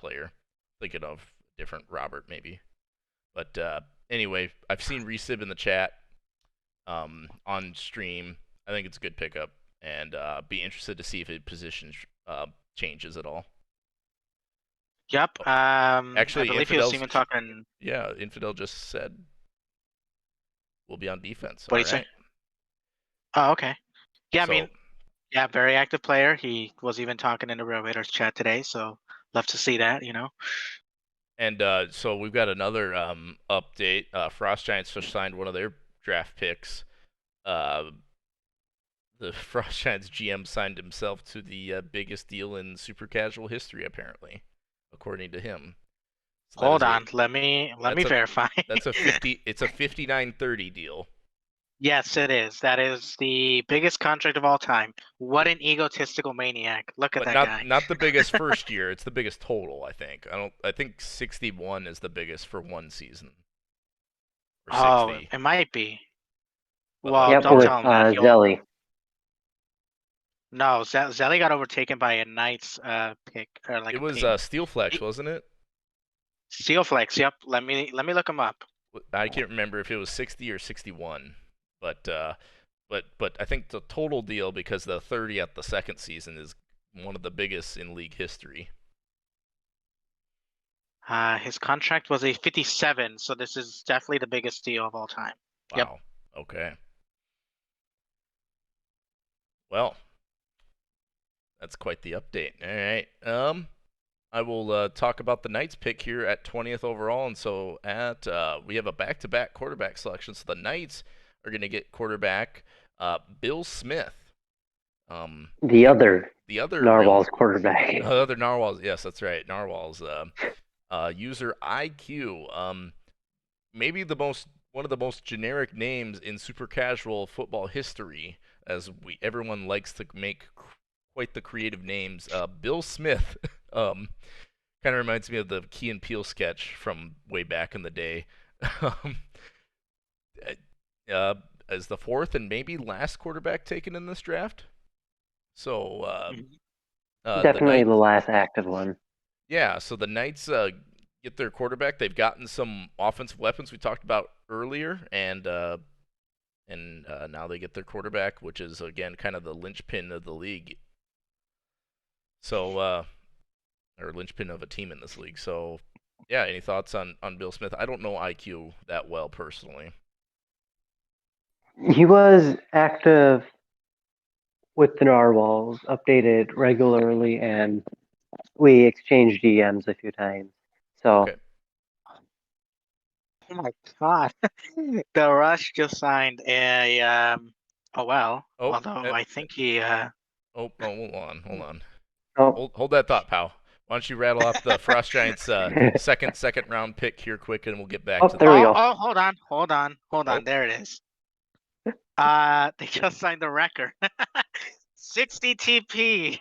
player. Thinking of different Robert maybe. But anyway, I've seen Resib in the chat on stream. I think it's a good pickup, and be interested to see if his position changes at all. Yep. Actually, I believe he was even talking. Yeah, Infidel just said we'll be on defense. What All did he right. say? Oh, okay. Yeah, So, I mean, yeah, very active player. He was even talking in the Rail Raiders chat today, so love to see that. And so we've got another update. Frost Giants just signed one of their draft picks. The Frost Giants GM signed himself to the biggest deal in super casual history, apparently, according to him. So hold on, let me verify. That's a 50. It's a 59-30 deal. Yes, it is. That is the biggest contract of all time. What an egotistical maniac! Look at that guy. Not the biggest first year. It's the biggest total. I think. I think 61 is the biggest for one season. Or 60. It might be. But well, yep, don't with tell him that. Zelly. No, Zelly got overtaken by a Knights pick or like. It was Steel Flex, wasn't it? Steel Flex. Yep. Let me look him up. I can't remember if it was 60 or 61, but I think the total deal, because the 30 at the second season is one of the biggest in league history. His contract was a 57, so this is definitely the biggest deal of all time. Wow. Yep. Okay. Well, that's quite the update. All right. I will talk about the Knights pick here at 20th overall, and so we have a back-to-back quarterback selection. So the Knights are going to get quarterback Bill Smith. The other Narwhals quarterback. The other Narwhals, yes, that's right, Narwhals. User IQ. Maybe one of the most generic names in super casual football history, as everyone likes to make quite the creative names. Bill Smith. Kind of reminds me of the Key and Peele sketch from way back in the day. As the fourth and maybe last quarterback taken in this draft. So definitely the last active one. Yeah, so the Knights get their quarterback. They've gotten some offensive weapons we talked about earlier, and now they get their quarterback, which is again kind of the linchpin of the league. So or linchpin of a team in this league. So, yeah, any thoughts on Bill Smith? I don't know IQ that well personally. He was active with the Narwhals, updated regularly, and we exchanged DMs a few times. So. Okay. Oh my God, the Rush just signed a although I think he hold on. Oh. Hold that thought, pal. Why don't you rattle off the Frost Giants second round pick here quick, and we'll get back to there we go. Oh, hold on. There it is. They just signed the record. 60 TP.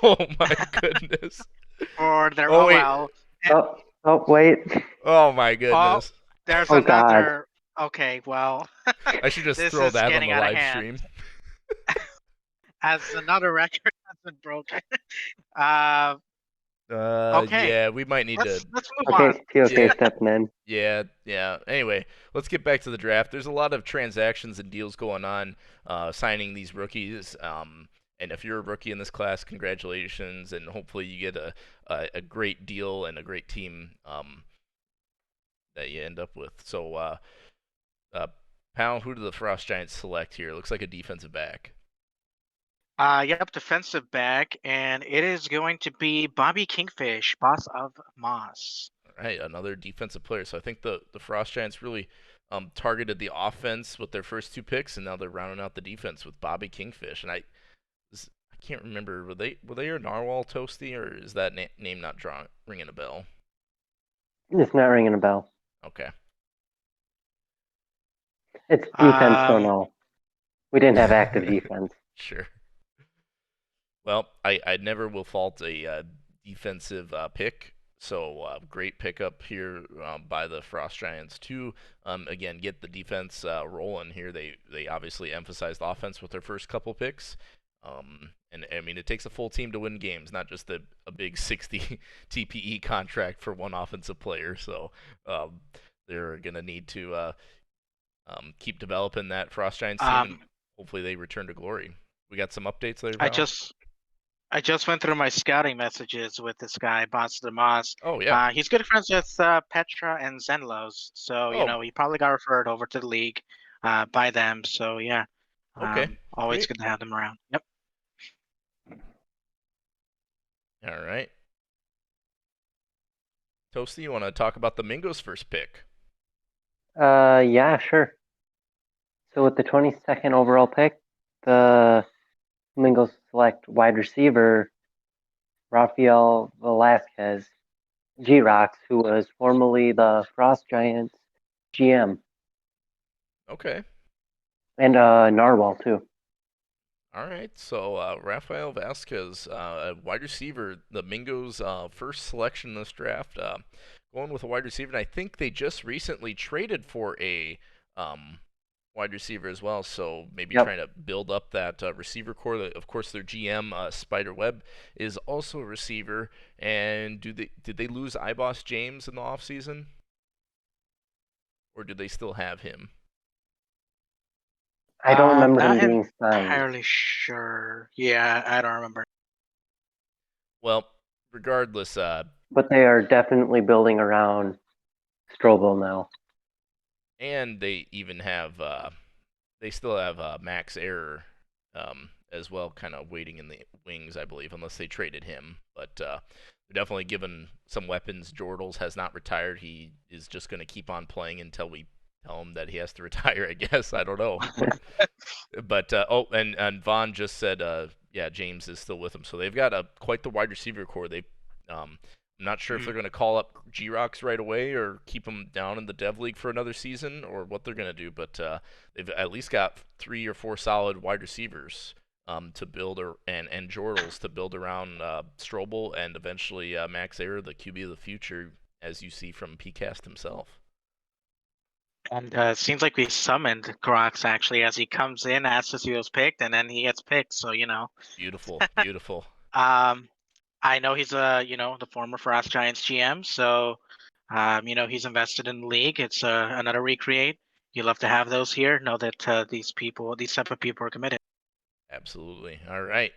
Oh my goodness. For their OL. Oh wait. Oh my goodness. There's another. God. Okay, well. I should just throw that on the live stream. As another record has been broken. Okay. Yeah, we might need to. Let's move on. Okay, stepping in. Yeah. Anyway, let's get back to the draft. There's a lot of transactions and deals going on, signing these rookies. And if you're a rookie in this class, congratulations, and hopefully you get a great deal and a great team that you end up with. So, Pal, who do the Frost Giants select here? Looks like a defensive back. Yep, defensive back, and it is going to be Bobby Kingfish, boss of Moss. All right, another defensive player. So I think the Frost Giants really targeted the offense with their first 2 picks, and now they're rounding out the defense with Bobby Kingfish. And I can't remember, were they a Narwhal Toasty, or is that name not ringing a bell? It's not ringing a bell. Okay. It's defense, so no. We didn't have active defense. Sure. Well, I never will fault a defensive pick. So great pickup here by the Frost Giants to again get the defense rolling here. They obviously emphasized offense with their first couple picks. And I mean, it takes a full team to win games, not just a big 60 TPE contract for one offensive player. So they're gonna need to keep developing that Frost Giants team, and hopefully they return to glory. We got some updates there. I just went through my scouting messages with this guy, Boss of the Moss. Oh yeah. He's good friends with Petra and Zenlos, so he probably got referred over to the league by them. So yeah. Okay. Always good to have them around. Yep. All right. Toasty, you want to talk about the Mingo's first pick? Yeah, sure. So with the 22nd overall pick, the Flamingos select wide receiver Rafael Velasquez, G-Rocks, who was formerly the Frost Giants GM. Okay. And Narwhal, too. All right, so Rafael Velasquez, wide receiver, the Mingo's first selection in this draft, going with a wide receiver, and I think they just recently traded for a wide receiver as well, so maybe trying to build up that receiver core. Of course, their GM, Spiderweb, is also a receiver, and did they lose iBoss James in the offseason? Or do they still have him? I don't remember him being signed. Not entirely sure. Yeah, I don't remember. Well, regardless, but they are definitely building around Strobel now. And they even have, they still have Max Error as well, kind of waiting in the wings, I believe, unless they traded him. But they're definitely given some weapons. Jordals has not retired. He is just going to keep on playing until we tell him that he has to retire, I guess. I don't know. But and Vaughn just said, yeah, James is still with him. So they've got quite the wide receiver core. I'm not sure if they're going to call up G-Rocks right away or keep him down in the Dev League for another season or what they're going to do. But they've at least got 3 or 4 solid wide receivers to build, and Jordals to build around Strobel and eventually Max Ayer, the QB of the future, as you see from PCast himself. And it seems like we summoned Grox actually as he comes in, asks if he was picked, and then he gets picked. So Beautiful, beautiful. I know he's the former Frost Giants GM, so he's invested in the league. It's another recreate. You love to have those here. Know that these type of people are committed. Absolutely. All right.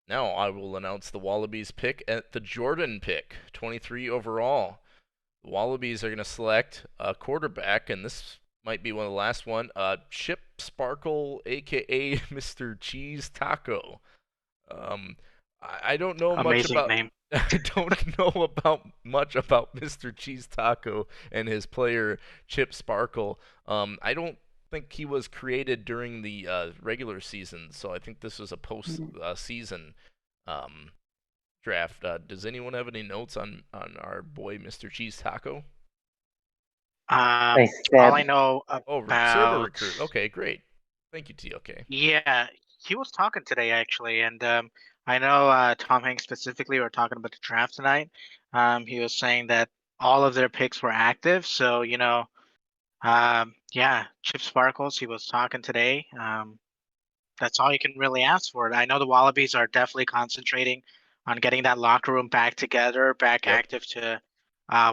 Now I will announce the Wallabies pick at the Jordan pick, 23 overall. The Wallabies are going to select a quarterback, and this might be one of the last one. Chip Sparkle, a.k.a. Mr. Cheese Taco. I don't know much about. Name. I don't know much about Mr. Cheese Taco and his player Chip Sparkle. I don't think he was created during the regular season, so I think this was a post-season draft. Does anyone have any notes on our boy Mr. Cheese Taco? All I know about server recruit. Okay, great. Thank you, TOK. Yeah, he was talking today actually, and I know Tom Hanks specifically were talking about the draft tonight. He was saying that all of their picks were active, so Chip Sparkles. He was talking today. That's all you can really ask for. I know the Wallabies are definitely concentrating on getting that locker room back together, active to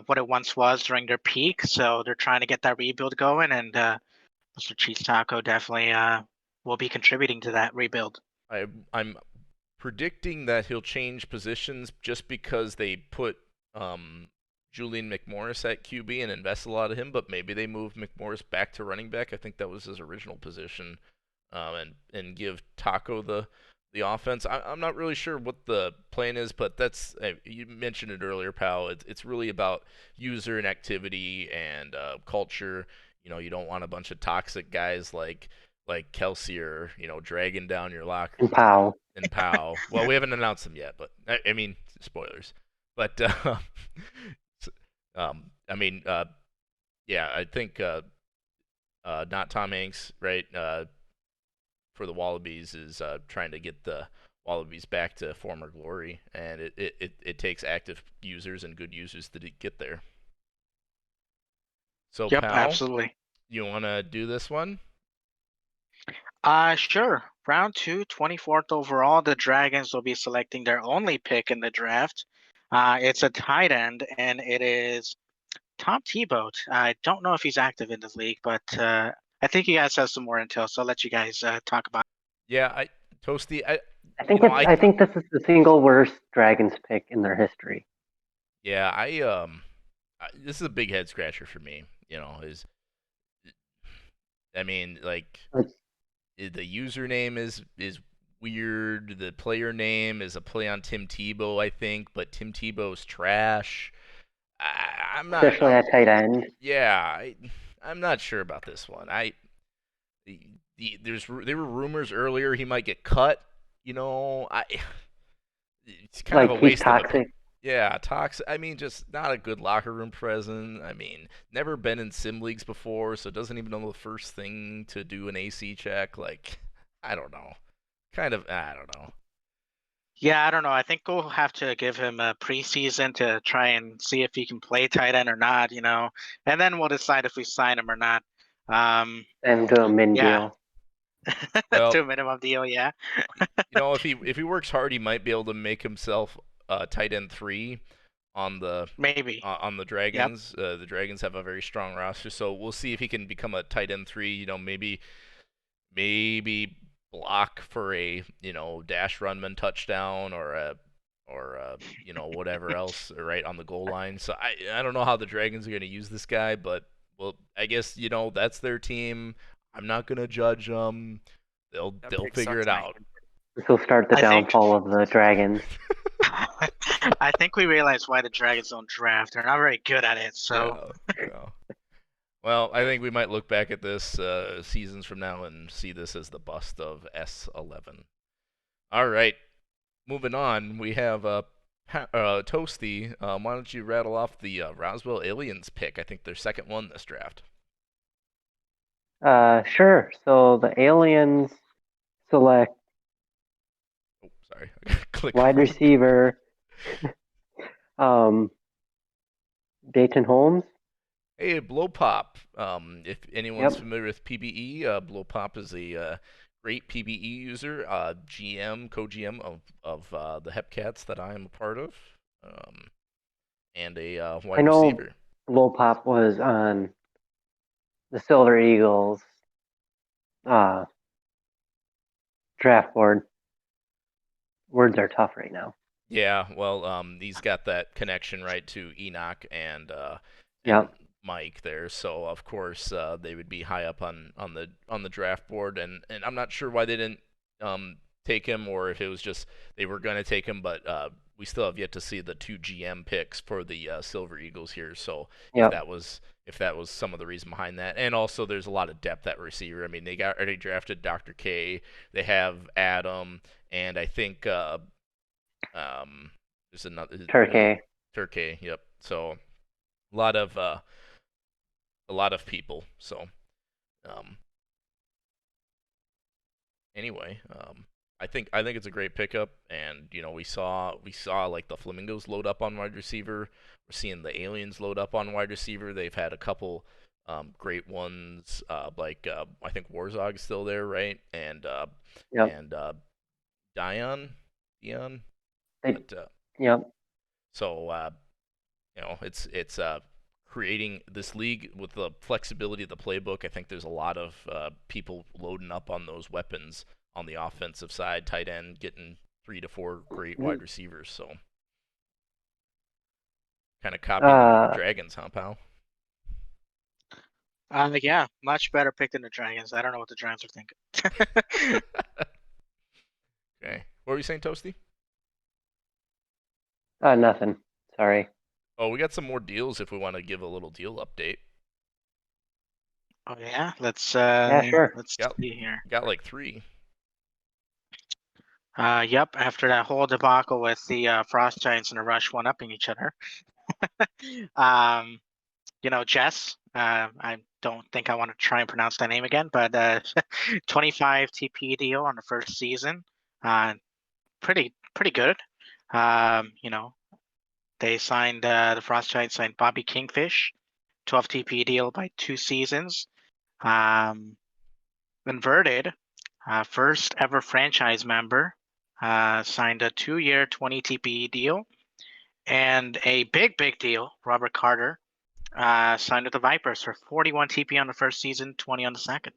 what it once was during their peak. So they're trying to get that rebuild going, and Mr. Cheese Taco definitely will be contributing to that rebuild. I'm predicting that he'll change positions just because they put Julian McMorris at QB and invest a lot of him, but maybe they move McMorris back to running back. I think that was his original position, and give Taco the offense. I'm not really sure what the plan is, but that's you mentioned it earlier, pal. It's really about user and activity and culture. You don't want a bunch of toxic guys like Kelsey or dragging down your locker And room. Powell. And Powell. Well, we haven't announced them yet, but I mean spoilers. But I mean, yeah, I think not Tom Hanks, right? For the Wallabies is trying to get the Wallabies back to former glory, and it takes active users and good users to get there. So, Yep, pal, absolutely. you want to do this one? Sure. Round 2, 24th overall, the Dragons will be selecting their only pick in the draft. It's a tight end, and it is Tom Tebow. I don't know if he's active in this league, but I think you guys have some more intel, so I'll let you guys talk about it. Yeah, Toasty, I think I think this is the single worst Dragons pick in their history. Yeah, this is a big head scratcher for me. I mean, like, the username is weird. The player name is a play on Tim Tebow, I think, but Tim Tebow's trash. I'm not. Especially at tight end. Yeah, I'm not sure about this one. There were rumors earlier he might get cut. It's kind of a waste of toxic. Yeah, toxic. I mean, just not a good locker room presence. I mean, never been in sim leagues before, so doesn't even know the first thing to do an AC check. Like, I don't know. I don't know. Yeah, I don't know. I think we'll have to give him a preseason to try and see if he can play tight end or not, and then we'll decide if we sign him or not. And do a min deal. Well, to a minimum deal, yeah. if he works hard, he might be able to make himself tight end 3 on the maybe on the Dragons. Yep. The Dragons have a very strong roster, so we'll see if he can become a tight end 3. Maybe block for a dash runman touchdown or whatever else right on the goal line. So I don't know how the Dragons are going to use this guy, but well, I guess that's their team. I'm not going to judge them. They'll figure it out. This will start the downfall of the Dragons. I think we realize why the Dragons don't draft. They're not very good at it. So. Yeah. Well, I think we might look back at this seasons from now and see this as the bust of S11. All right, moving on. We have Toasty. Why don't you rattle off the Roswell Aliens pick? I think their second one this draft. Sure. So the Aliens select wide receiver Dayton Holmes. Hey, Blow Pop. If anyone's familiar with PBE, Blow Pop is a great PBE user, co-GM of the Hepcats that I am a part of, and a wide receiver. Blow Pop was on the Silver Eagles draft board. Words are tough right now. Yeah, well, he's got that connection right to Enoch and Mike there, so of course they would be high up on the draft board, and I'm not sure why they didn't take him, or if it was just they were going to take him, but we still have yet to see the 2 GM picks for the Silver Eagles here. So if that was some of the reason behind that, and also there's a lot of depth at receiver. I mean, they already drafted Dr. K. They have Adam, and I think there's another Turkey. Yep. So a lot of people. So anyway, I think it's a great pickup, and we saw like the Flamingos load up on wide receiver. We're seeing the Aliens load up on wide receiver. They've had a couple great ones, like I think Warzog's still there, right? And Dion. So it's creating this league with the flexibility of the playbook. I think there's a lot of people loading up on those weapons on the offensive side, tight end, getting 3 to 4 great wide receivers. So kind of copying the Dragons, huh, pal? Yeah, much better pick than the Dragons. I don't know what the Dragons are thinking. Okay. What were you saying, Toasty? Nothing. Sorry. Oh, we got some more deals if we want to give a little deal update. Oh yeah, let's Yeah, sure. let's Yep. see here. Got like 3. Yep, after that whole debacle with the Frost Giants and the Rush one-upping each other. Jess, I don't think I want to try and pronounce that name again, but 25 TP deal on the first season. Pretty good. They signed the Frost Giants signed Bobby Kingfish, 12 TP deal by 2 seasons. Inverted, first ever franchise member, signed a 2-year 20 TP deal. And a big deal, Robert Carter, signed with the Vipers for 41 TP on the first season, 20 on the second.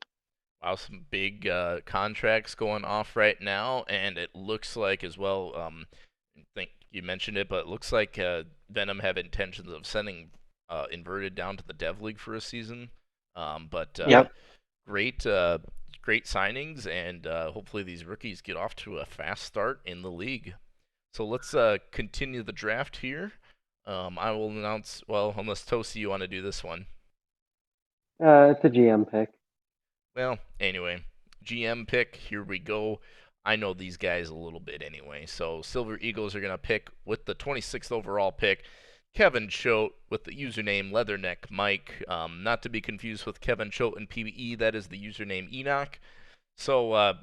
Wow, some big contracts going off right now, and it looks like as well. I think you mentioned it, but it looks like Venom have intentions of sending Inverted down to the Dev League for a season. Yep. Great signings, and hopefully these rookies get off to a fast start in the league. So let's continue the draft here. I will announce. Well, unless Tosi, you want to do this one. It's a GM pick. Well, anyway, GM pick, here we go. I know these guys a little bit anyway. So Silver Eagles are going to pick with the 26th overall pick, Kevin Choate with the username Leatherneck Mike. Not to be confused with Kevin Choate in PvE, that is the username Enoch. So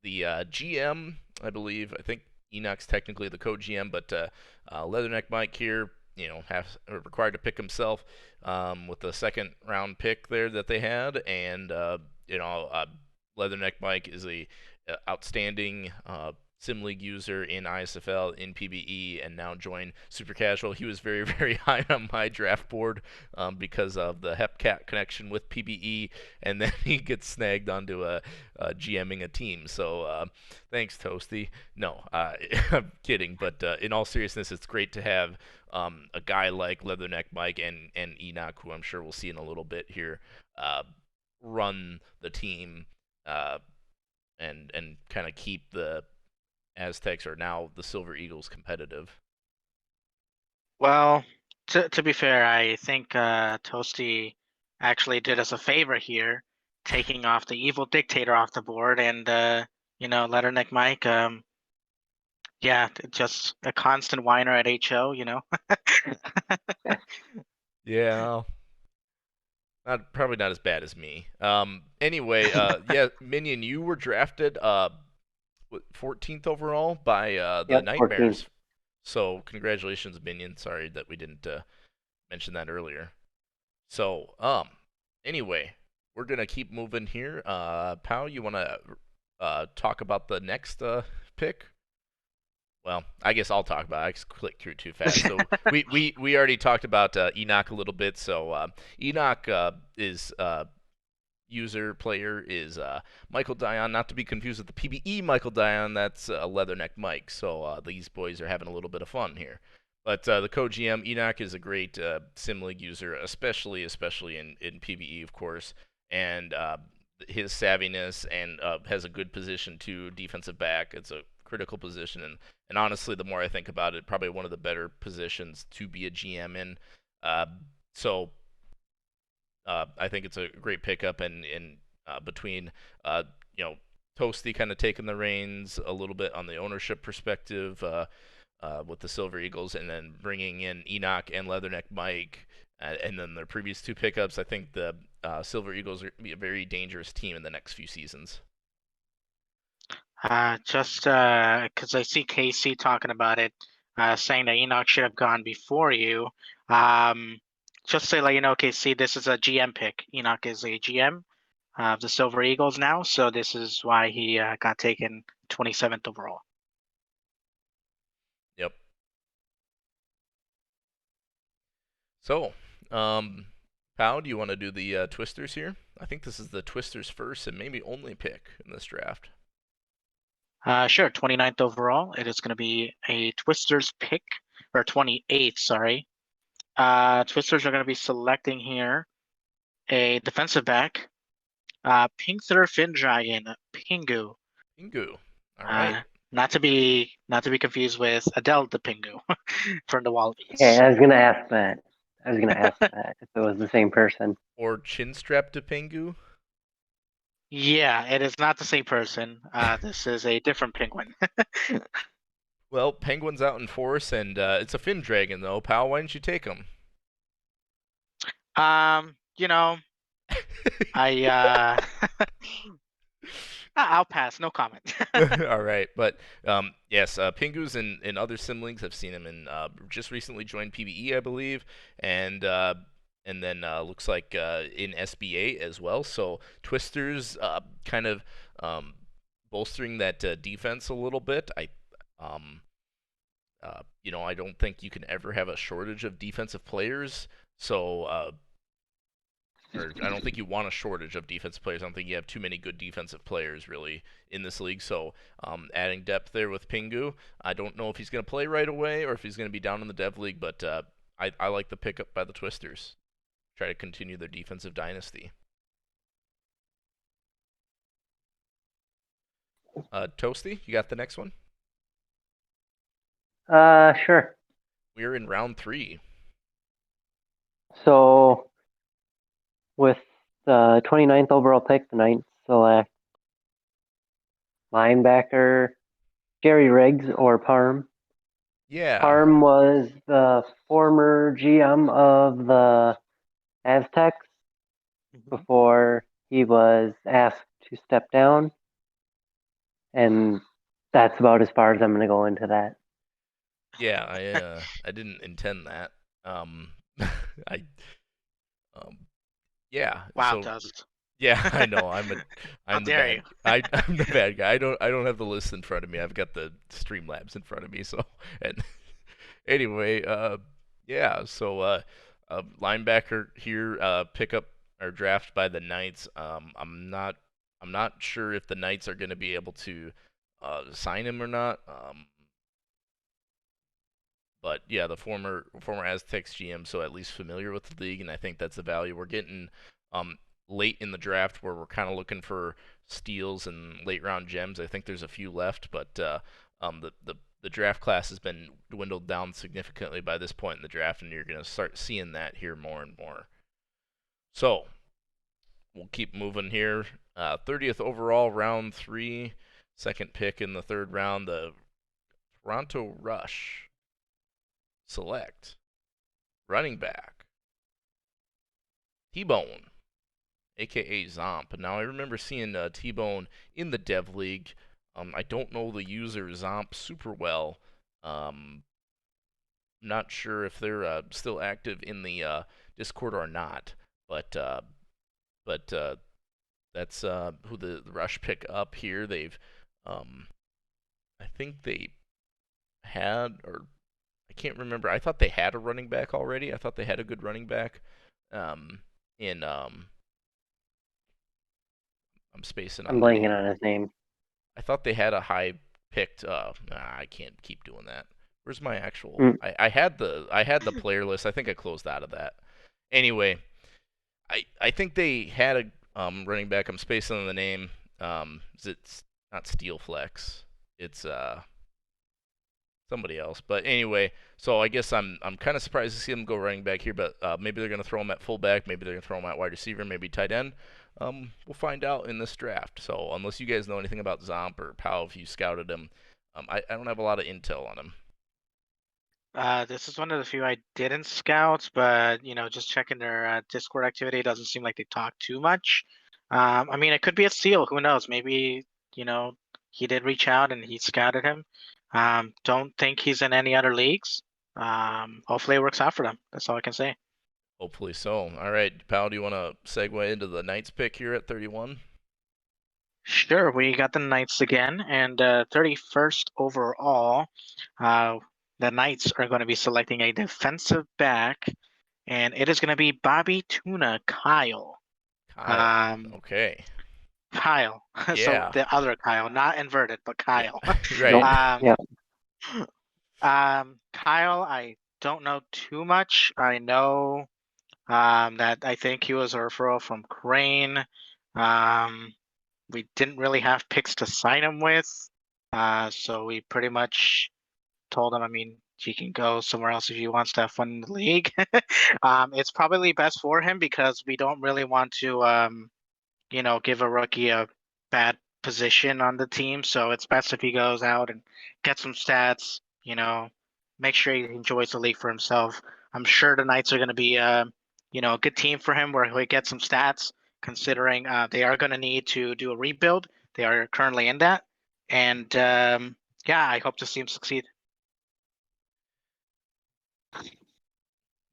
the GM, I think Enoch's technically the co-GM, but Leatherneck Mike here, required to pick himself with the second round pick there that they had, and Leatherneck Mike is a outstanding Sim League user in ISFL, in PBE, and now joined Super Casual. He was very, very high on my draft board because of the Hepcat connection with PBE, and then he gets snagged onto GMing a team. So thanks, Toasty. No, I'm kidding, but in all seriousness, it's great to have a guy like Leatherneck Mike and Enoch, who I'm sure we'll see in a little bit here, run the team and kind of keep the Aztecs, or now the Silver Eagles, competitive. Well, to be fair, I think Toasty actually did us a favor here, taking off the evil dictator off the board, and Leatherneck Mike, just a constant whiner at HO, Yeah, probably not as bad as me. Anyway, Minion, you were drafted 14th overall by the Nightmares. 14th. So congratulations, Minion. Sorry that we didn't mention that earlier. So anyway, we're gonna keep moving here. Pau, you wanna talk about the next pick? Well, I guess I'll talk about it. I clicked through too fast. So we already talked about Enoch a little bit. So Enoch is player is Michael Dion, not to be confused with the PBE Michael Dion. That's Leatherneck Mike. So these boys are having a little bit of fun here. But the co-GM Enoch is a great Sim League user, especially in PBE, of course, and his savviness, and has a good position too, defensive back. It's a critical position, and honestly, the more I think about it, probably one of the better positions to be a GM in. So I think it's a great pickup, and between Toasty kind of taking the reins a little bit on the ownership perspective with the Silver Eagles, and then bringing in Enoch and Leatherneck Mike, and then their previous 2 pickups, I think the Silver Eagles are going to be a very dangerous team in the next few seasons. Just because I see KC talking about it, saying that Enoch should have gone before you. Just to let you know, KC, this is a GM pick. Enoch is a GM of the Silver Eagles now, so this is why he got taken 27th overall. Yep. So, Pau, do you want to do the Twisters here? I think this is the Twisters' first and maybe only pick in this draft. Sure, 29th overall. It is going to be a Twisters pick, or 28th, sorry. Twisters are going to be selecting here a defensive back, Pinkster Fin Dragon, Pingu. Pingu. All right. Not to be confused with Adele the Pingu from the Wallabies. Okay, I was gonna ask that. I was gonna ask that if it was the same person. Or Chinstrap to Pingu. Yeah, it is not the same person. This is a different penguin. Well, Penguin's out in force, and it's a fin dragon, though. Pal, why didn't you take him? You know, I'll pass. No comment. All right, but yes, Pingu's and other Simlings. I've seen him in just recently joined PBE, I believe, and then looks like in SBA as well. So Twisters kind of bolstering that defense a little bit. I don't think you can ever have a shortage of defensive players. So or I don't think you want a shortage of defensive players. I don't think you have too many good defensive players really in this league. So adding depth there with Pingu. I don't know if he's going to play right away or if he's going to be down in the Dev League, but I like the pickup by the Twisters. Try to continue their defensive dynasty. Toasty, you got the next one? Sure. We're in round 3. So, with the 29th overall pick, the 9th select linebacker Jerry Riggs or Parm. Yeah. Parm was the former GM of the Aztecs before he was asked to step down. And that's about as far as I'm going to go into that. Yeah, I didn't intend that. Yeah. Wow, so, Dust. Yeah, I know. I'm the dare bad. I'm the bad guy. I don't have the list in front of me. I've got the Streamlabs in front of me. So, and anyway, yeah. So, linebacker here, pick up or draft by the Knights. I'm not sure if the Knights are going to be able to sign him or not. But yeah, the former Aztecs GM, so at least familiar with the league, and I think that's the value we're getting late in the draft, where we're kind of looking for steals and late round gems. I think there's a few left, but the draft class has been dwindled down significantly by this point in the draft, and you're going to start seeing that here more and more. So we'll keep moving here. 30th overall, round 3, second pick in the 3rd round, the Toronto Rush select running back T-Bone, aka Zomp. Now I remember seeing T-Bone in the Dev League. I don't know the user Zomp super well. Not sure if they're still active in the Discord or not, but that's who the Rush pick up here. They've I think they had, or I can't remember. I thought they had a running back already. I thought they had a good running back. I'm spacing on. I'm blanking on his name. I thought they had a high picked. I can't keep doing that. Where's my actual? I had the player list. I think I closed out of that. Anyway, I think they had a running back. I'm spacing on the name. It's not Steel Flex. It's somebody else. But anyway, so I guess I'm kind of surprised to see them go running back here, but maybe they're going to throw him at fullback, maybe they're going to throw him at wide receiver, maybe tight end. We'll find out in this draft. So unless you guys know anything about Zomp or Powell, if you scouted him, I don't have a lot of intel on him. This is one of the few I didn't scout, but just checking their Discord activity, it doesn't seem like they talk too much. I mean, it could be a steal. Who knows? Maybe he did reach out and he scouted him. Don't think he's in any other leagues. Hopefully it works out for them. That's all I can say. Hopefully so. All right, Powell, do you want to segue into the Knights pick here at 31? Sure, we got the Knights again, and 31st overall, the Knights are going to be selecting a defensive back, and it is going to be Bobby Tuna Kyle. Kyle. Okay. Kyle. So Yeah. the other Kyle, not inverted, but Kyle. Right. Um, Yeah. Kyle, I don't know too much. I know that I think he was a referral from Crane. We didn't really have picks to sign him with, so we pretty much told him, I mean, he can go somewhere else if he wants to have fun in the league. It's probably best for him because we don't really want to, give a rookie a bad position on the team. So it's best if he goes out and gets some stats, make sure he enjoys the league for himself. I'm sure the Knights are going to be, a good team for him where he'll get some stats, considering they are going to need to do a rebuild. They are currently in that. And yeah, I hope to see him succeed.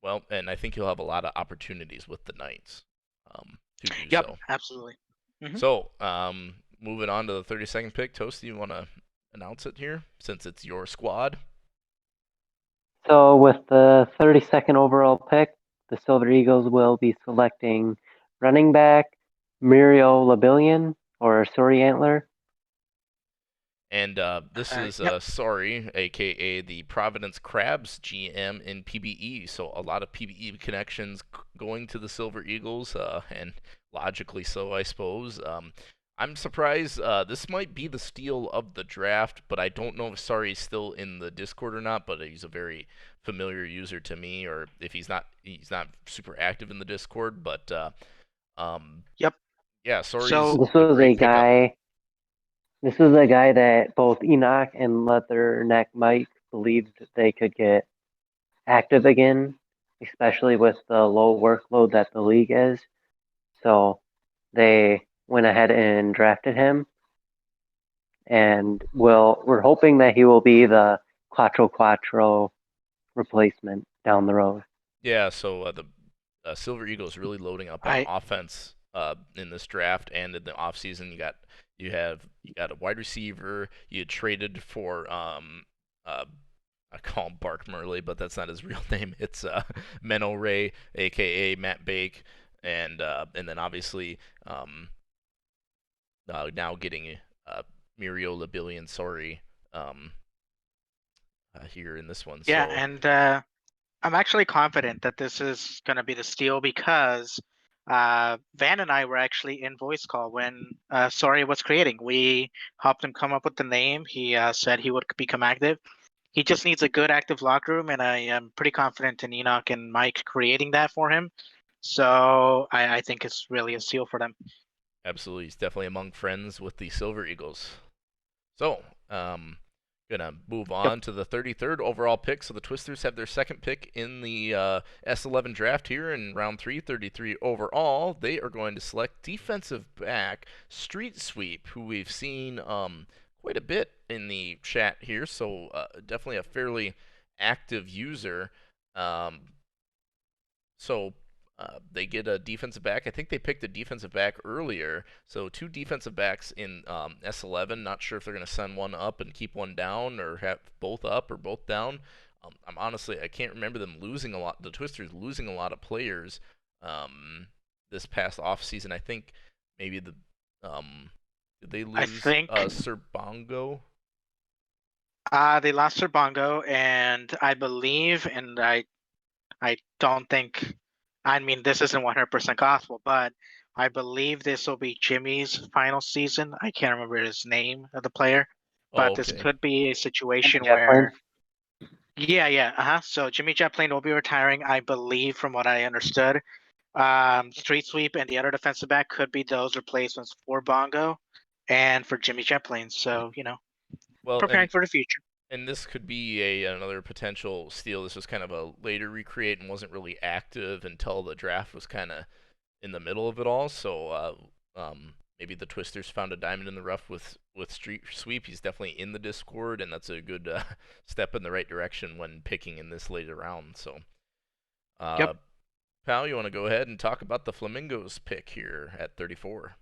Well, and I think you'll have a lot of opportunities with the Knights to do Yep, so. absolutely. Mhm. So, moving on to the 32nd pick, Toast, do you want to announce it here since it's your squad? So with the 32nd overall pick, the Silver Eagles will be selecting running back Muriel Labillion or Sorry Antler. And this is Yep. Sorry, aka the Providence Crabs GM in PBE. So a lot of PBE connections going to the Silver Eagles, and logically so, I suppose. I'm surprised. This might be the steal of the draft, but I don't know if Sorry's still in the Discord or not. But he's a very familiar user to me, or if he's not super active in the Discord. But Yep. yeah, Sorry's So This a was great a pickup. guy. This is a guy that both Enoch and Leatherneck Mike believed they could get active again, especially with the low workload that the league is. So they went ahead and drafted him, and we're hoping that he will be the Quattro Quattro replacement down the road. Yeah, so the Silver Eagles really loading up on I offense in this draft and in the offseason. You got a wide receiver. You traded for I call him Bark Murley, but that's not his real name. It's Menno Ray, aka Matt Bake, and then obviously now getting Muriel Labillion, sorry, here in this one. yeah, So and I'm actually confident that this is going to be the steal because Van and I were actually in voice call when Sorry was creating. We helped him come up with the name. He said he would become active. He just needs a good active locker room, and I am pretty confident in Enoch and Mike creating that for him. So I think it's really a steal for them. absolutely, he's definitely among friends with the Silver Eagles. So, gonna move Yep. on to the 33rd overall pick. So the Twisters have their second pick in the S11 draft here in round 3, 33 overall. They are going to select defensive back Street Sweep, who we've seen quite a bit in the chat here. So definitely a fairly active user. So they get a defensive back. I think they picked a defensive back earlier. So two defensive backs in S11. Not sure if they're going to send one up and keep one down, or have both up or both down. I can't remember them losing a lot. The Twisters losing a lot of players this past off season. I think maybe did they I lose think Bongo? they lost their bongo, and I believe, and I don't think, I mean, this isn't 100% gospel, but I believe this will be Jimmy's final season. I can't remember his name of the player, Oh, but this okay. could be a situation Jet Plane. where, yeah. So Jimmy Jetplane will be retiring, I believe, from what I understood. Street Sweep and the other defensive back could be those replacements for Bongo and for Jimmy Jetplane. So, Well, preparing for the future. and this could be another potential steal. This was kind of a later recreate and wasn't really active until the draft was kind of in the middle of it all. So maybe the Twisters found a diamond in the rough with Street Sweep. He's definitely in the Discord, and that's a good step in the right direction when picking in this later round. So, Yep. Pal, you want to go ahead and talk about the Flamingos pick here at 34?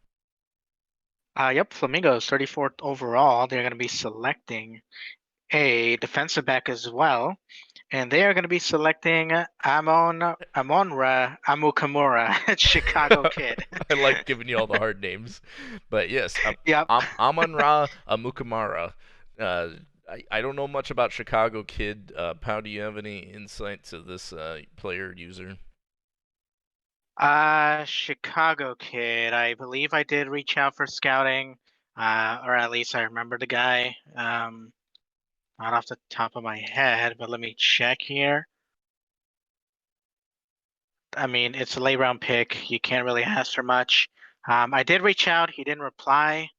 Yep, Flamingos 34th overall. They're going to be selecting a defensive back as well. and they are going to be selecting Amonra Amukamura at Chicago Kid. I like giving you all the hard names, but yes, Yep. Amon-Ra Amukamara. I don't know much about Chicago Kid. Pau, do you have any insight to this player user? Chicago Kid. I believe I did reach out for scouting, or at least I remember the guy. Not off the top of my head, but let me check here. I mean, it's a late round pick. You can't really ask for much. I did reach out. He didn't reply.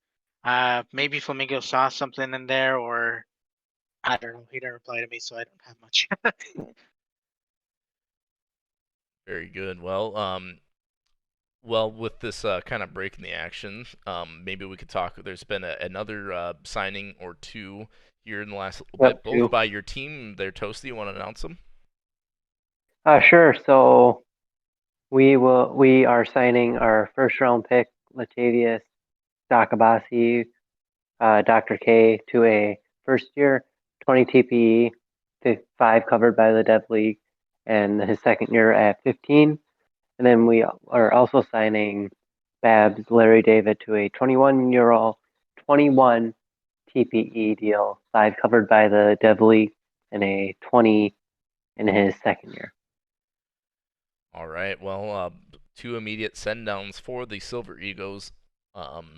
Maybe Flamingo saw something in there, or I don't know. He didn't reply to me, so I don't have much. Very good. Well, with this kind of break in the action, maybe we could talk. There's been another signing or two here in the last little bit, both two. by your team. There, Toasty, you want to announce them? Sure. So we are signing our first round pick, Latavius Dakabasi, Dr. K, to a first year 20 TPE, 5 covered by the Dev League, and his second year at 15. And then we are also signing Babs Larry David to a 21-year-old 21 TPE deal, 5 covered by the Dev League, and a 20 in his second year. All right. Well, 2 immediate send downs for the Silver Egos.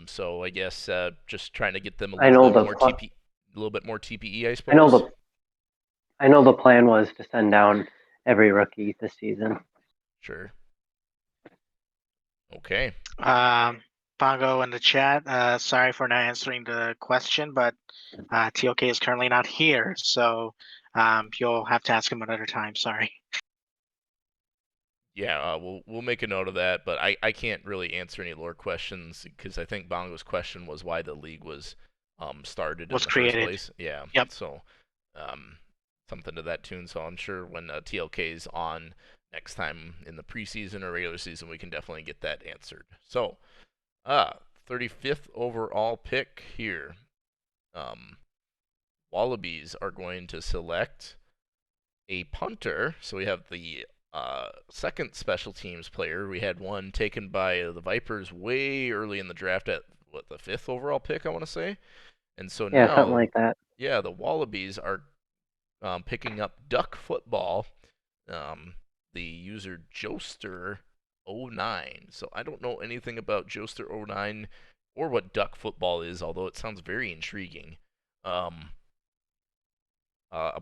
So I guess just trying to get them a little bit more TPE, I suppose. I know the plan was to send down every rookie this season. Sure. Okay. Bongo in the chat. Sorry for not answering the question, but TOK is currently not here, so you'll have to ask him another time. Sorry. Yeah, we'll make a note of that, but I can't really answer any lore questions because I think Bongo's question was why the league was started in the created. first place. Yeah. Yep. So something to that tune. So I'm sure when TLK is on next time in the preseason or regular season, we can definitely get that answered. So 35th overall pick here. Wallabies are going to select a punter. So we have the second special teams player. We had one taken by the Vipers way early in the draft at the 5th overall pick, I want to say. And so now, something like that. Yeah, the Wallabies are picking up Duck Football, the user Joester09. So I don't know anything about Joester09 or what Duck Football is, although it sounds very intriguing. A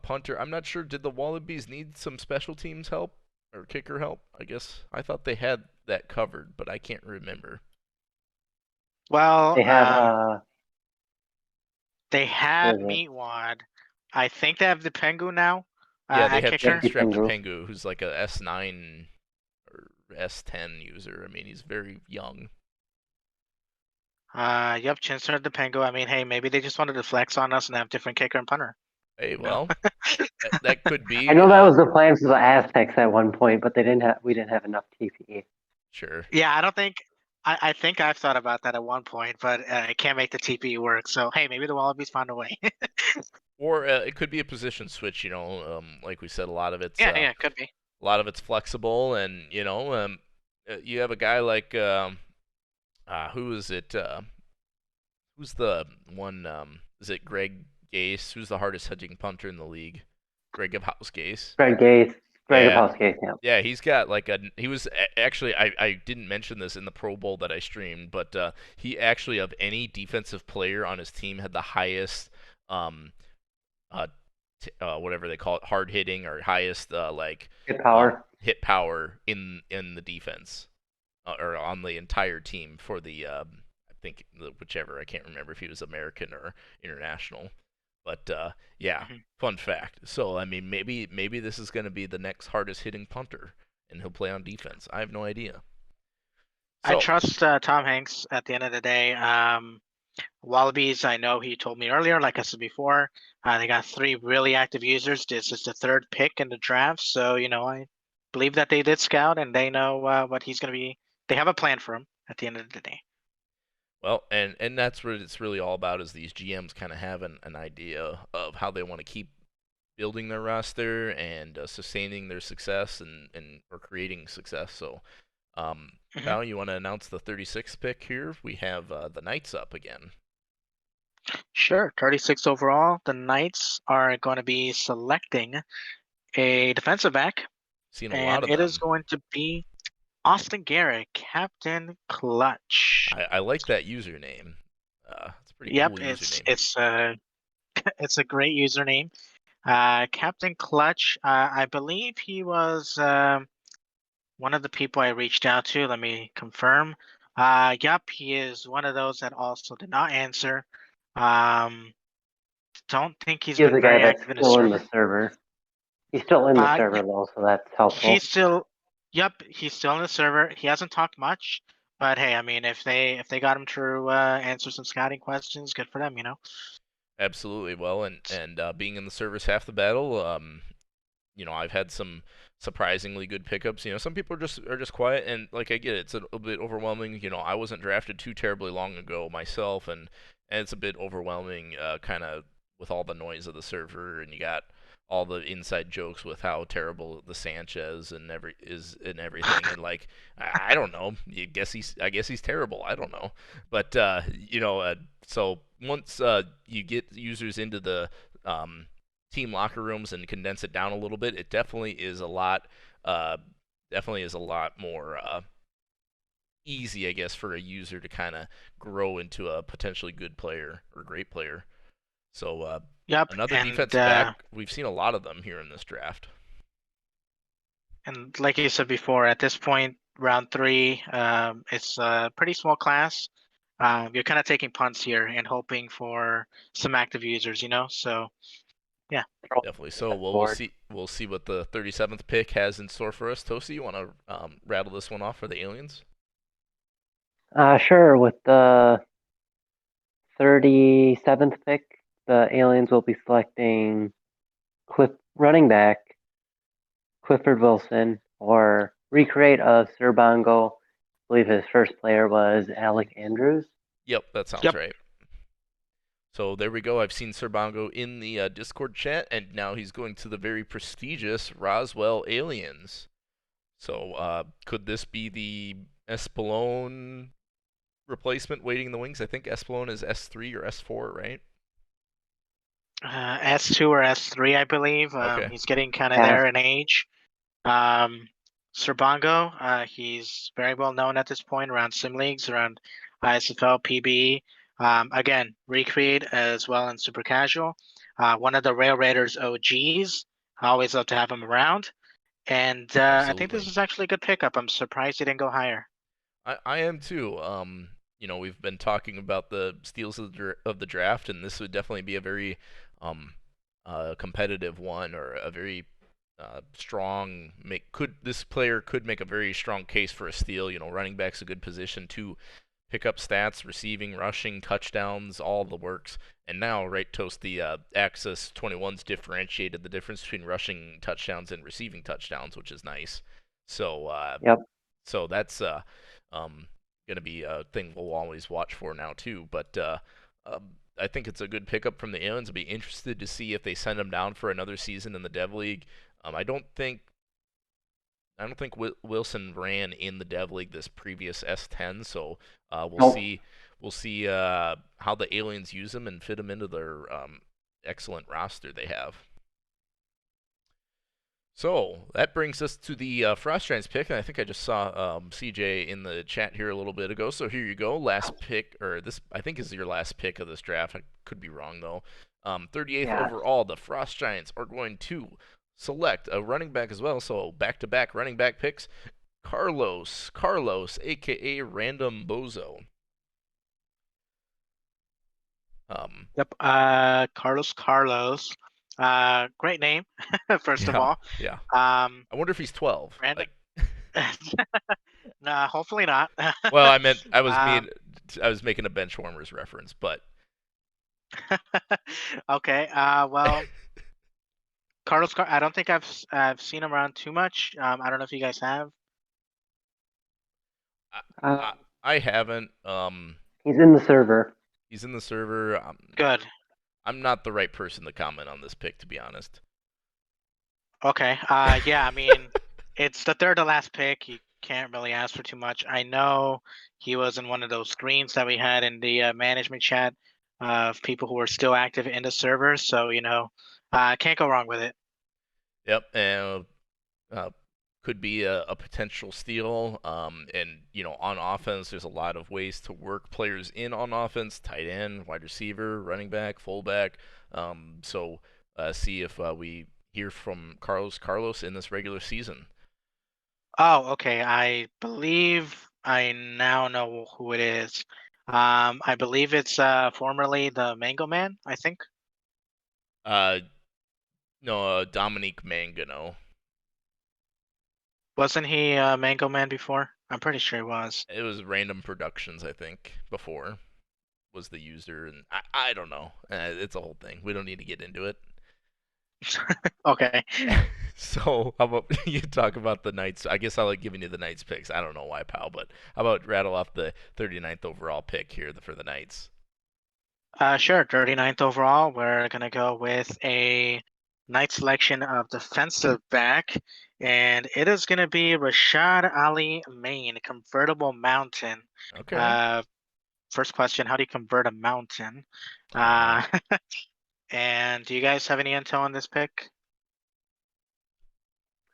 punter. I'm not sure. Did the Wallabies need some special teams help or kicker help? I guess I thought they had that covered, but I can't remember. Well, they had Meatwad. I think they have the Pengu now. Yeah, they have kicker. Chinstrap Pengu, who's like a S9 or S10 user. I mean, he's very young. Yep, Chinstrap Pengu. I mean, hey, maybe they just wanted to flex on us and have different kicker and punter. Hey, well, that could be. I know that was the plan for the Aztecs at one point, but we didn't have enough TPE. Sure. Yeah, I don't think. I think I've thought about that at one point, but I can't make the TPE work. So hey, maybe the Wallabies found a way. Or it could be a position switch. Like we said, a lot of it's it could be. A lot of it's flexible, and you have a guy like who is it? Who's the one? Is it Greg Gase? Who's the hardest hitting punter in the league? Greg of House Gase. Greg Gase. Greg of House Gase. Yeah. Yeah, he's got he was actually I didn't mention this in the Pro Bowl that I streamed, but he actually of any defensive player on his team had the highest whatever they call it, hard hitting or highest hit power in the defense or on the entire team for the I think whichever, I can't remember if he was American or international, but fun fact. So I mean, maybe this is going to be the next hardest hitting punter and he'll play on defense. I have no idea. I trust Tom Hanks at the end of the day. Wallabies, I know he told me earlier, like I said before, they got 3 really active users. This is the 3rd pick in the draft. So, I believe that they did scout and they know what he's going to be. They have a plan for him at the end of the day. Well, and that's what it's really all about, is these GMs kind of have an idea of how they want to keep building their roster and sustaining their success and or creating success. So, Val, you want to announce the 36th pick here? We have the Knights up again. Sure. 36 overall. The Knights are going to be selecting a defensive back, Seen a and lot of it is them. going to be Austin Garrett, Captain Clutch. I like that username. It's a pretty Yep, cool it's username. it's a it's a great username. Captain Clutch. I believe he was one of the people I reached out to. Let me confirm. Yep, he is one of those that also did not answer. Don't think he's He is been a guy very that's active in his still in server. the server. He's still in the server though, so that's helpful. He's still, yep, he's still in the server. He hasn't talked much, but hey, I mean, if they got him to answer some scouting questions, good for them, you know. Absolutely. Well, and being in the service half the battle, I've had some surprisingly good pickups. Some people are just quiet, and like I get it, it's a bit overwhelming. I wasn't drafted too terribly long ago myself, and it's a bit overwhelming, kind of with all the noise of the server, and you got all the inside jokes with how terrible the Sanchez and everything, and like I don't know, I guess he's terrible. I don't know, but so once you get users into the team locker rooms and condense it down a little bit, it definitely is a lot more easy, I guess, for a user to kind of grow into a potentially good player or great player. So Yep, another and defensive back, we've seen a lot of them here in this draft. and like you said before, at this point, round 3, it's a pretty small class. You're kind of taking punts here and hoping for some active users, you know. So yeah. Definitely. So we'll see what the 37th pick has in store for us. Tosi, you want to rattle this one off for the aliens? Sure. With the 37th pick, the aliens will be selecting running back Clifford Wilson, or recreate of Sir Bongo. I believe his first player was Alec Andrews. Yep, that sounds right. So there we go. I've seen Sir Bongo in the Discord chat, and now he's going to the very prestigious Roswell Aliens. So could this be the Espelon replacement waiting in the wings? I think Espelon is S3 or S4, right? S2 or S3, I believe. Okay. He's getting kind of there in age. Sir Bongo, he's very well known at this point around sim leagues, around ISFL, PBE. Again, recreate as well in super casual. One of the Rail Raiders OGs. I always love to have him around. And I think this is actually a good pickup. I'm surprised he didn't go higher. I am too. We've been talking about the steals of the draft, and this would definitely be a very competitive one, or a very strong this player could make a very strong case for a steal. Running back's a good position to pick up stats, receiving, rushing, touchdowns, all the works. And now, right, Toast, the Axis 21's differentiated the difference between rushing touchdowns and receiving touchdowns, which is nice. So so that's going to be a thing we'll always watch for now too. But I think it's a good pickup from the aliens. I'll be interested to see if they send him down for another season in the Dev League. I don't think Wilson ran in the Dev League this previous S10, so we'll see. We'll see how the aliens use him and fit him into their excellent roster they have. So that brings us to the Frost Giants pick, and I think I just saw CJ in the chat here a little bit ago. So here you go, last pick, or this I think is your last pick of this draft. I could be wrong though. 38th overall, the Frost Giants are going to select a running back as well. So back-to-back running back picks. Carlos, aka Random Bozo. Yep. Carlos. Great name, first of all. Yeah. I wonder if he's 12. Random. Nah, hopefully not. Well, I was making a Benchwarmers reference, but. Okay. Well, Carlos. I don't think I've seen him around too much. I don't know if you guys have. I haven't. He's in the server. He's in the server. Good. I'm not the right person to comment on this pick, to be honest. Okay. Yeah, I mean, it's the third to last pick. You can't really ask for too much. I know he was in one of those screens that we had in the management chat of people who were still active in the server. So, can't go wrong with it. Yep, and could be a potential steal. And on offense, there's a lot of ways to work players in on offense: tight end, wide receiver, running back, fullback. So see if we hear from Carlos in this regular season. Oh, okay. I believe I now know who it is. I believe it's formerly the Mango Man, I think. Uh, no, Dominique Mangano. Wasn't he Mango Man before? I'm pretty sure he was. It was Random Productions, I think, before was the user, and I don't know. It's a whole thing. We don't need to get into it. Okay. So how about you talk about the Knights? I guess I like giving you the Knights picks. I don't know why, pal, but how about rattle off the 39th overall pick here for the Knights? Sure. 39th overall. We're gonna go with a nice selection of defensive back, and it is gonna be Rashad Ali Main, convertible mountain. Okay. First question: how do you convert a mountain? I don't know. Uh, and do you guys have any intel on this pick?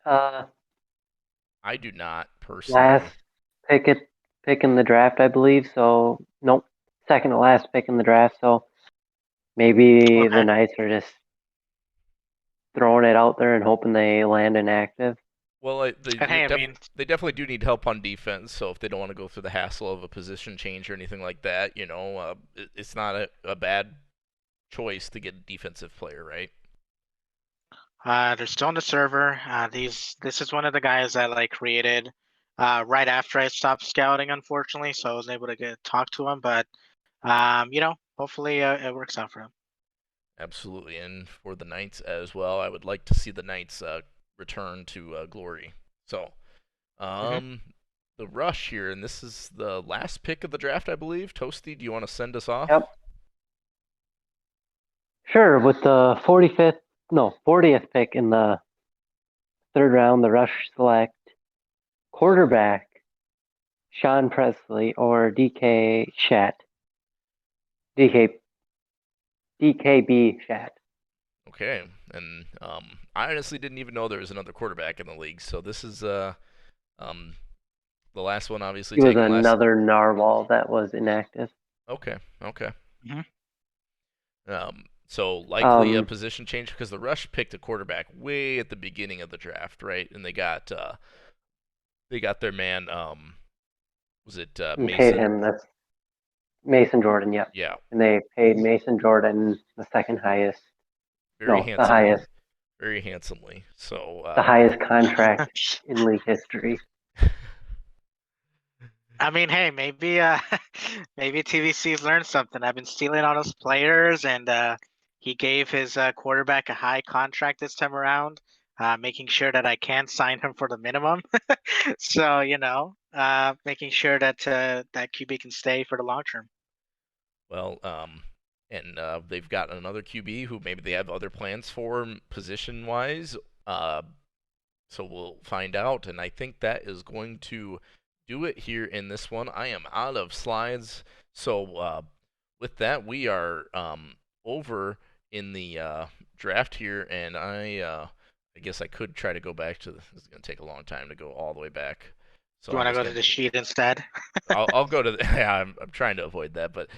Uh, I do not last personally. pick in the draft, I believe. So nope, second to last pick in the draft. So maybe the Okay. Knights are just throwing it out there and hoping they land an active. Well, And hey, I mean, they definitely do need help on defense. So if they don't want to go through the hassle of a position change or anything like that, it's not a bad choice to get a defensive player, right? they're still on the server. This is one of the guys that I created right after I stopped scouting, unfortunately, so I was able to talk to him. But hopefully it works out for him. Absolutely, and for the Knights as well, I would like to see the Knights return to glory. So, Hmm. um, the rush here, and this is the last pick of the draft, I believe. Toasty, do you want to send us Yep, off? sure. With the 40th pick in the third round, the Rush select quarterback Sean Presley or DK Shat. DK DKB Shat. Okay, and I honestly didn't even know there was another quarterback in the league. So this is um, the last one, obviously He was taken last. another narwhal that was inactive. Okay, okay. Hmm. So likely a Um, position change because the Rush picked a quarterback way at the beginning of the draft, right? And they got their man. Was it and paid Mason? him. That's Mason Jordan. Yep. Yeah, And they paid Mason Jordan the second highest. very No, handsomely, very handsomely. the highest contract in league history. I mean, hey, maybe maybe TVC's learned something. I've been stealing all those players, and he gave his quarterback a high contract this time around, making sure that I can sign him for the minimum. So making sure that that QB can stay for the long term. Well, and they've got another QB who maybe they have other plans for position wise. Uh, so we'll find out, and I think that is going to do it here in this one. I am out of slides, so with that, we are over in the draft here, and I guess I could try to go back to. This is going to take a long time to go all the way back, so Do you I'm want to just go to going the to. sheet instead? I'll go to the, yeah, I'm trying to avoid that, but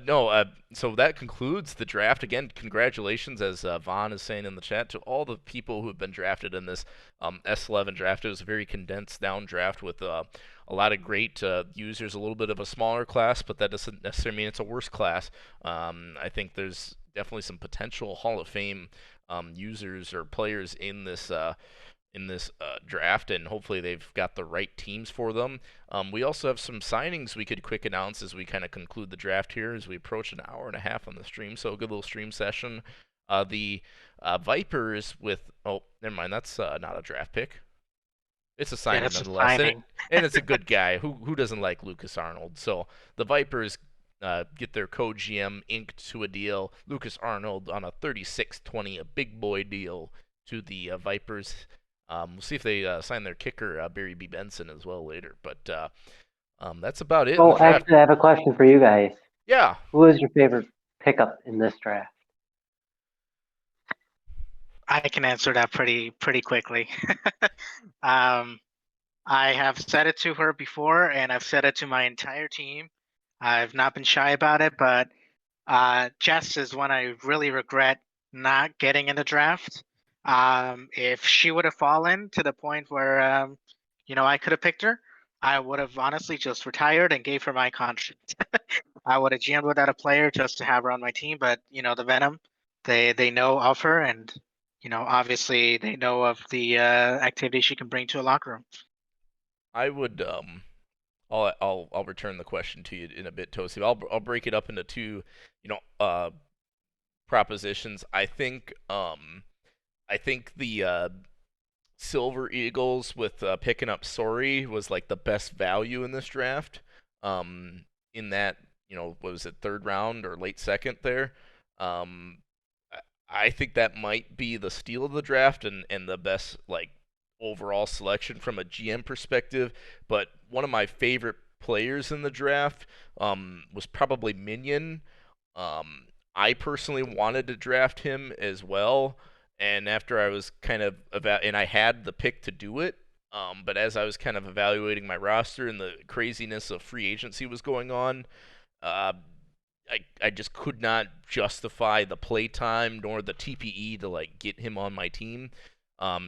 no. So that concludes the draft. Again, congratulations, as Vaughn is saying in the chat, to all the people who have been drafted in this S11 draft. It was a very condensed down draft with a lot of great users. A little bit of a smaller class, but that doesn't necessarily mean it's a worse class. I think there's definitely some potential Hall of Fame users or players in this draft, and hopefully they've got the right teams for them. We also have some signings we could quick announce as we kind of conclude the draft here as we approach an hour and a half on the stream. So a good little stream session. The Vipers with never mind, that's not a draft pick. It's a Yeah, signing that's a nonetheless, signing. and it's a good guy. Who doesn't like Lucas Arnold? So the Vipers get their co-GM inked to a deal. Lucas Arnold on a 36-20, a big boy deal to the Vipers. We'll see if they sign their kicker, Barry B. Benson, as well later. But that's about it in the Oh, draft. actually, I have a question for you guys. Yeah. Who was your favorite pickup in this draft? I can answer that pretty quickly. I have said it to her before, and I've said it to my entire team. I've not been shy about it, but Jess is one I really regret not getting in the draft. If she would have fallen to the point where I could have picked her, I would have honestly just retired and gave her my contract. I would have GM'd without a player just to have her on my team. But the Venom, they know of her, and obviously they know of the activity she can bring to a locker room. I would I'll return the question to you in a bit, Tosi. I'll break it up into two, propositions. I think the Silver Eagles with picking up Sori was like the best value in this draft. In that, what was it, third round or late second there? I think that might be the steal of the draft and the best like overall selection from a GM perspective. But one of my favorite players in the draft was probably Minion. I personally wanted to draft him as well, and after I was kind of and I had the pick to do it. But as I was kind of evaluating my roster and the craziness of free agency was going on, uh, I just could not justify the play time nor the TPE to like get him on my team.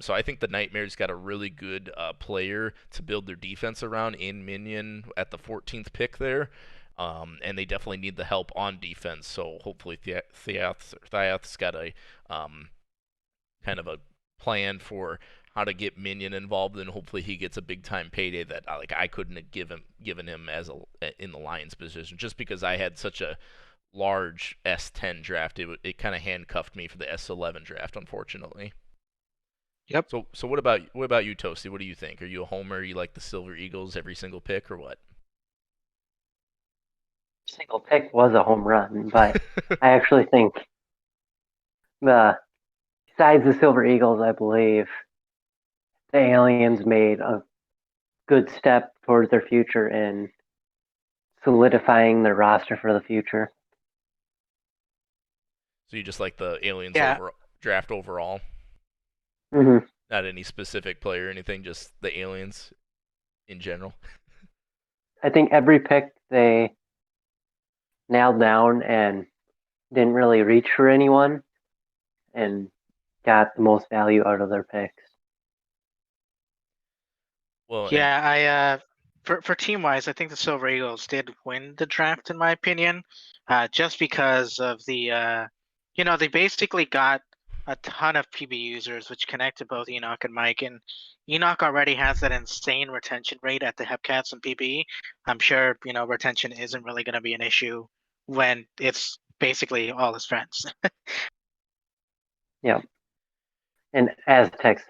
So I think the Nightmares got a really good player to build their defense around in Minion at the 14th pick there. And they definitely need the help on defense. So hopefully Thiath's got a kind of a plan for how to get Minion involved, and hopefully he gets a big time payday that I couldn't have given him as in the Lions position, just because I had such a large S10 draft. It kind of handcuffed me for the S11 draft, unfortunately. Yep. So what about you, Toasty? What do you think? Are you a homer? You like the Silver Eagles every single pick, or what? Single pick was a home run, but I actually think besides the Silver Eagles, I believe the Aliens made a good step towards their future in solidifying their roster for the future. So you just like the Aliens draft overall? Mm-hmm. Not any specific player or anything, just the Aliens in general? I think every pick they nailed down and didn't really reach for anyone and got the most value out of their picks. Well, yeah, for team wise, I think the Silver Eagles did win the draft in my opinion, just because of the they basically got a ton of PB users, which connected both Enoch and Mike, and Enoch already has that insane retention rate at the Hepcats and PBE. I'm sure retention isn't really going to be an issue when it's basically all his friends. Yeah. And Aztecs,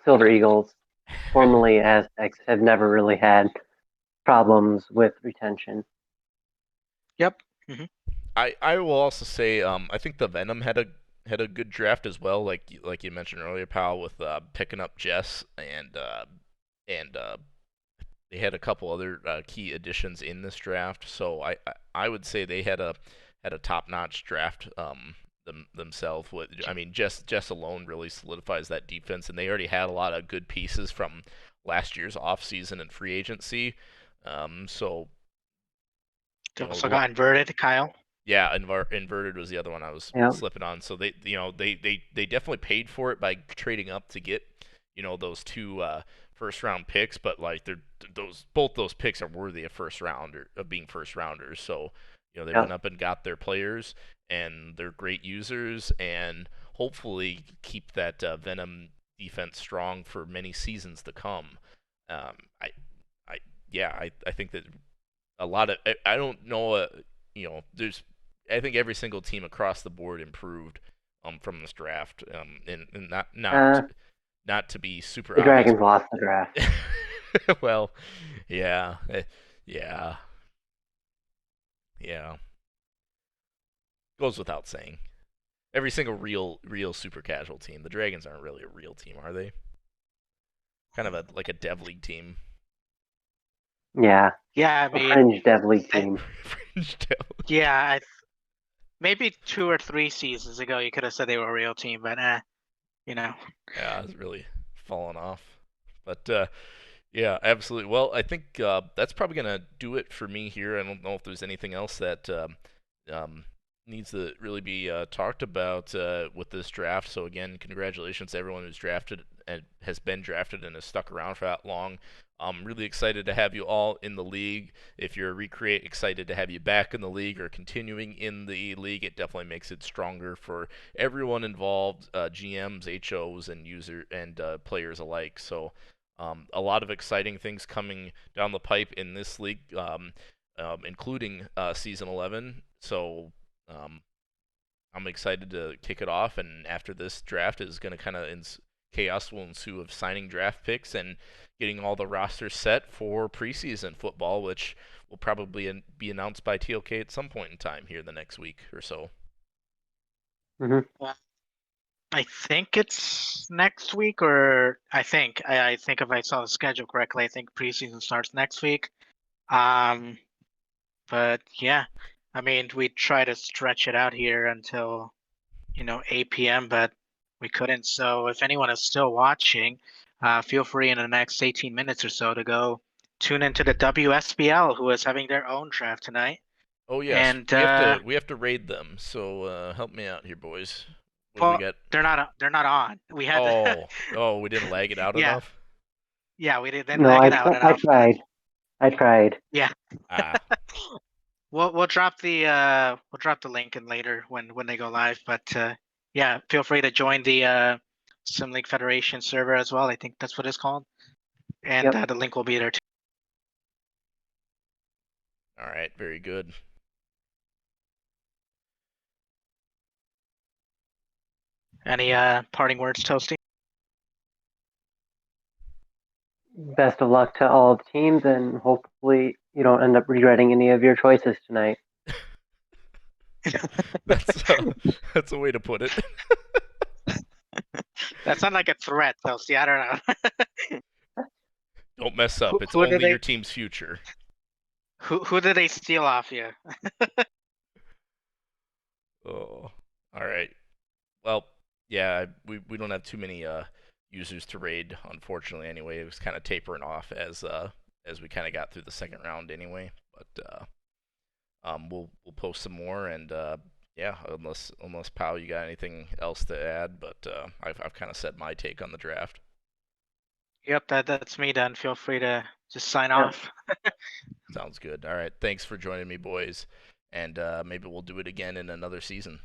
Silver Eagles, formerly Aztecs, have never really had problems with retention. Yep. Mm-hmm. I will also say I think the Venom had a good draft as well, like you mentioned earlier, pal, with picking up Jess and they had a couple other key additions in this draft. So I would say they had a top notch draft themselves. I mean, Jess alone really solidifies that defense, and they already had a lot of good pieces from last year's offseason and free agency. So they also got inverted, Kyle. Yeah, inverted was the other one I was slipping on. So they definitely paid for it by trading up to get those two first round picks, but like both those picks are worthy of being first rounders. So they went up and got their players, and they're great users, and hopefully keep that Venom defense strong for many seasons to come. I think that a lot of I don't know. I think every single team across the board improved from this draft, and not to be super the obvious. Dragons lost the draft. Well, yeah. Goes without saying. Every single real super casual team. The Dragons aren't really a real team, are they? Kind of like a dev league team. Yeah, Yeah, I a mean, fringe dev league I- team. Fringe dev. yeah, maybe 2 or 3 seasons ago you could have said they were a real team, but you know. Yeah, it's really fallen off. But yeah, absolutely. Well, I think that's probably gonna do it for me here. I don't know if there's anything else that um, needs to really be talked about with this draft. So again, congratulations to everyone who's drafted and has been drafted and has stuck around for that long. I'm really excited to have you all in the league. If you're a Recreate, excited to have you back in the league or continuing in the league. It definitely makes it stronger for everyone involved, GMs, HOs, and user and players alike. So a lot of exciting things coming down the pipe in this league, including season 11. So I'm excited to kick it off. And after this draft is going to kind of chaos will ensue of signing draft picks and getting all the rosters set for preseason football, which will probably be announced by TLK at some point in time here the next week or so. Mm-hmm. I think it's next week, or I think if I saw the schedule correctly, I think preseason starts next week. But yeah, I mean, we try to stretch it out here until 8 p.m., but we couldn't. So if anyone is still watching, feel free in the next 18 minutes or so to go tune into the WSBL, who is having their own draft tonight. Oh yes, And we have to raid them. So help me out here, boys. What do we well, got? they're not on. We had Oh, we didn't lag it out yeah, enough. yeah, we didn't No, lag I it out I enough. tried. I tried. Yeah. Ah, We'll drop the link in later when they go live. But yeah, feel free to join the Sim League Federation server as well. I think that's what it's called, and Yep. the link will be there too. all right, very good. Any parting words, Toasty? Best of luck to all the teams, and hopefully you don't end up regretting any of your choices tonight. That's a way to put it. That sounds like a threat, Toasty. I don't know. Don't mess up. It's Who did only your they team's future. who did they steal off you? Oh, all right. Well, yeah, we don't have too many users to raid, unfortunately. Anyway, it was kind of tapering off as we kind of got through the second round anyway. But we'll post some more, and yeah, unless Pau, you got anything else to add? But I've kind of said my take on the draft. Yep, that's me done. Feel free to just sign Yep. off. Sounds good. All right, thanks for joining me, boys, and maybe we'll do it again in another season.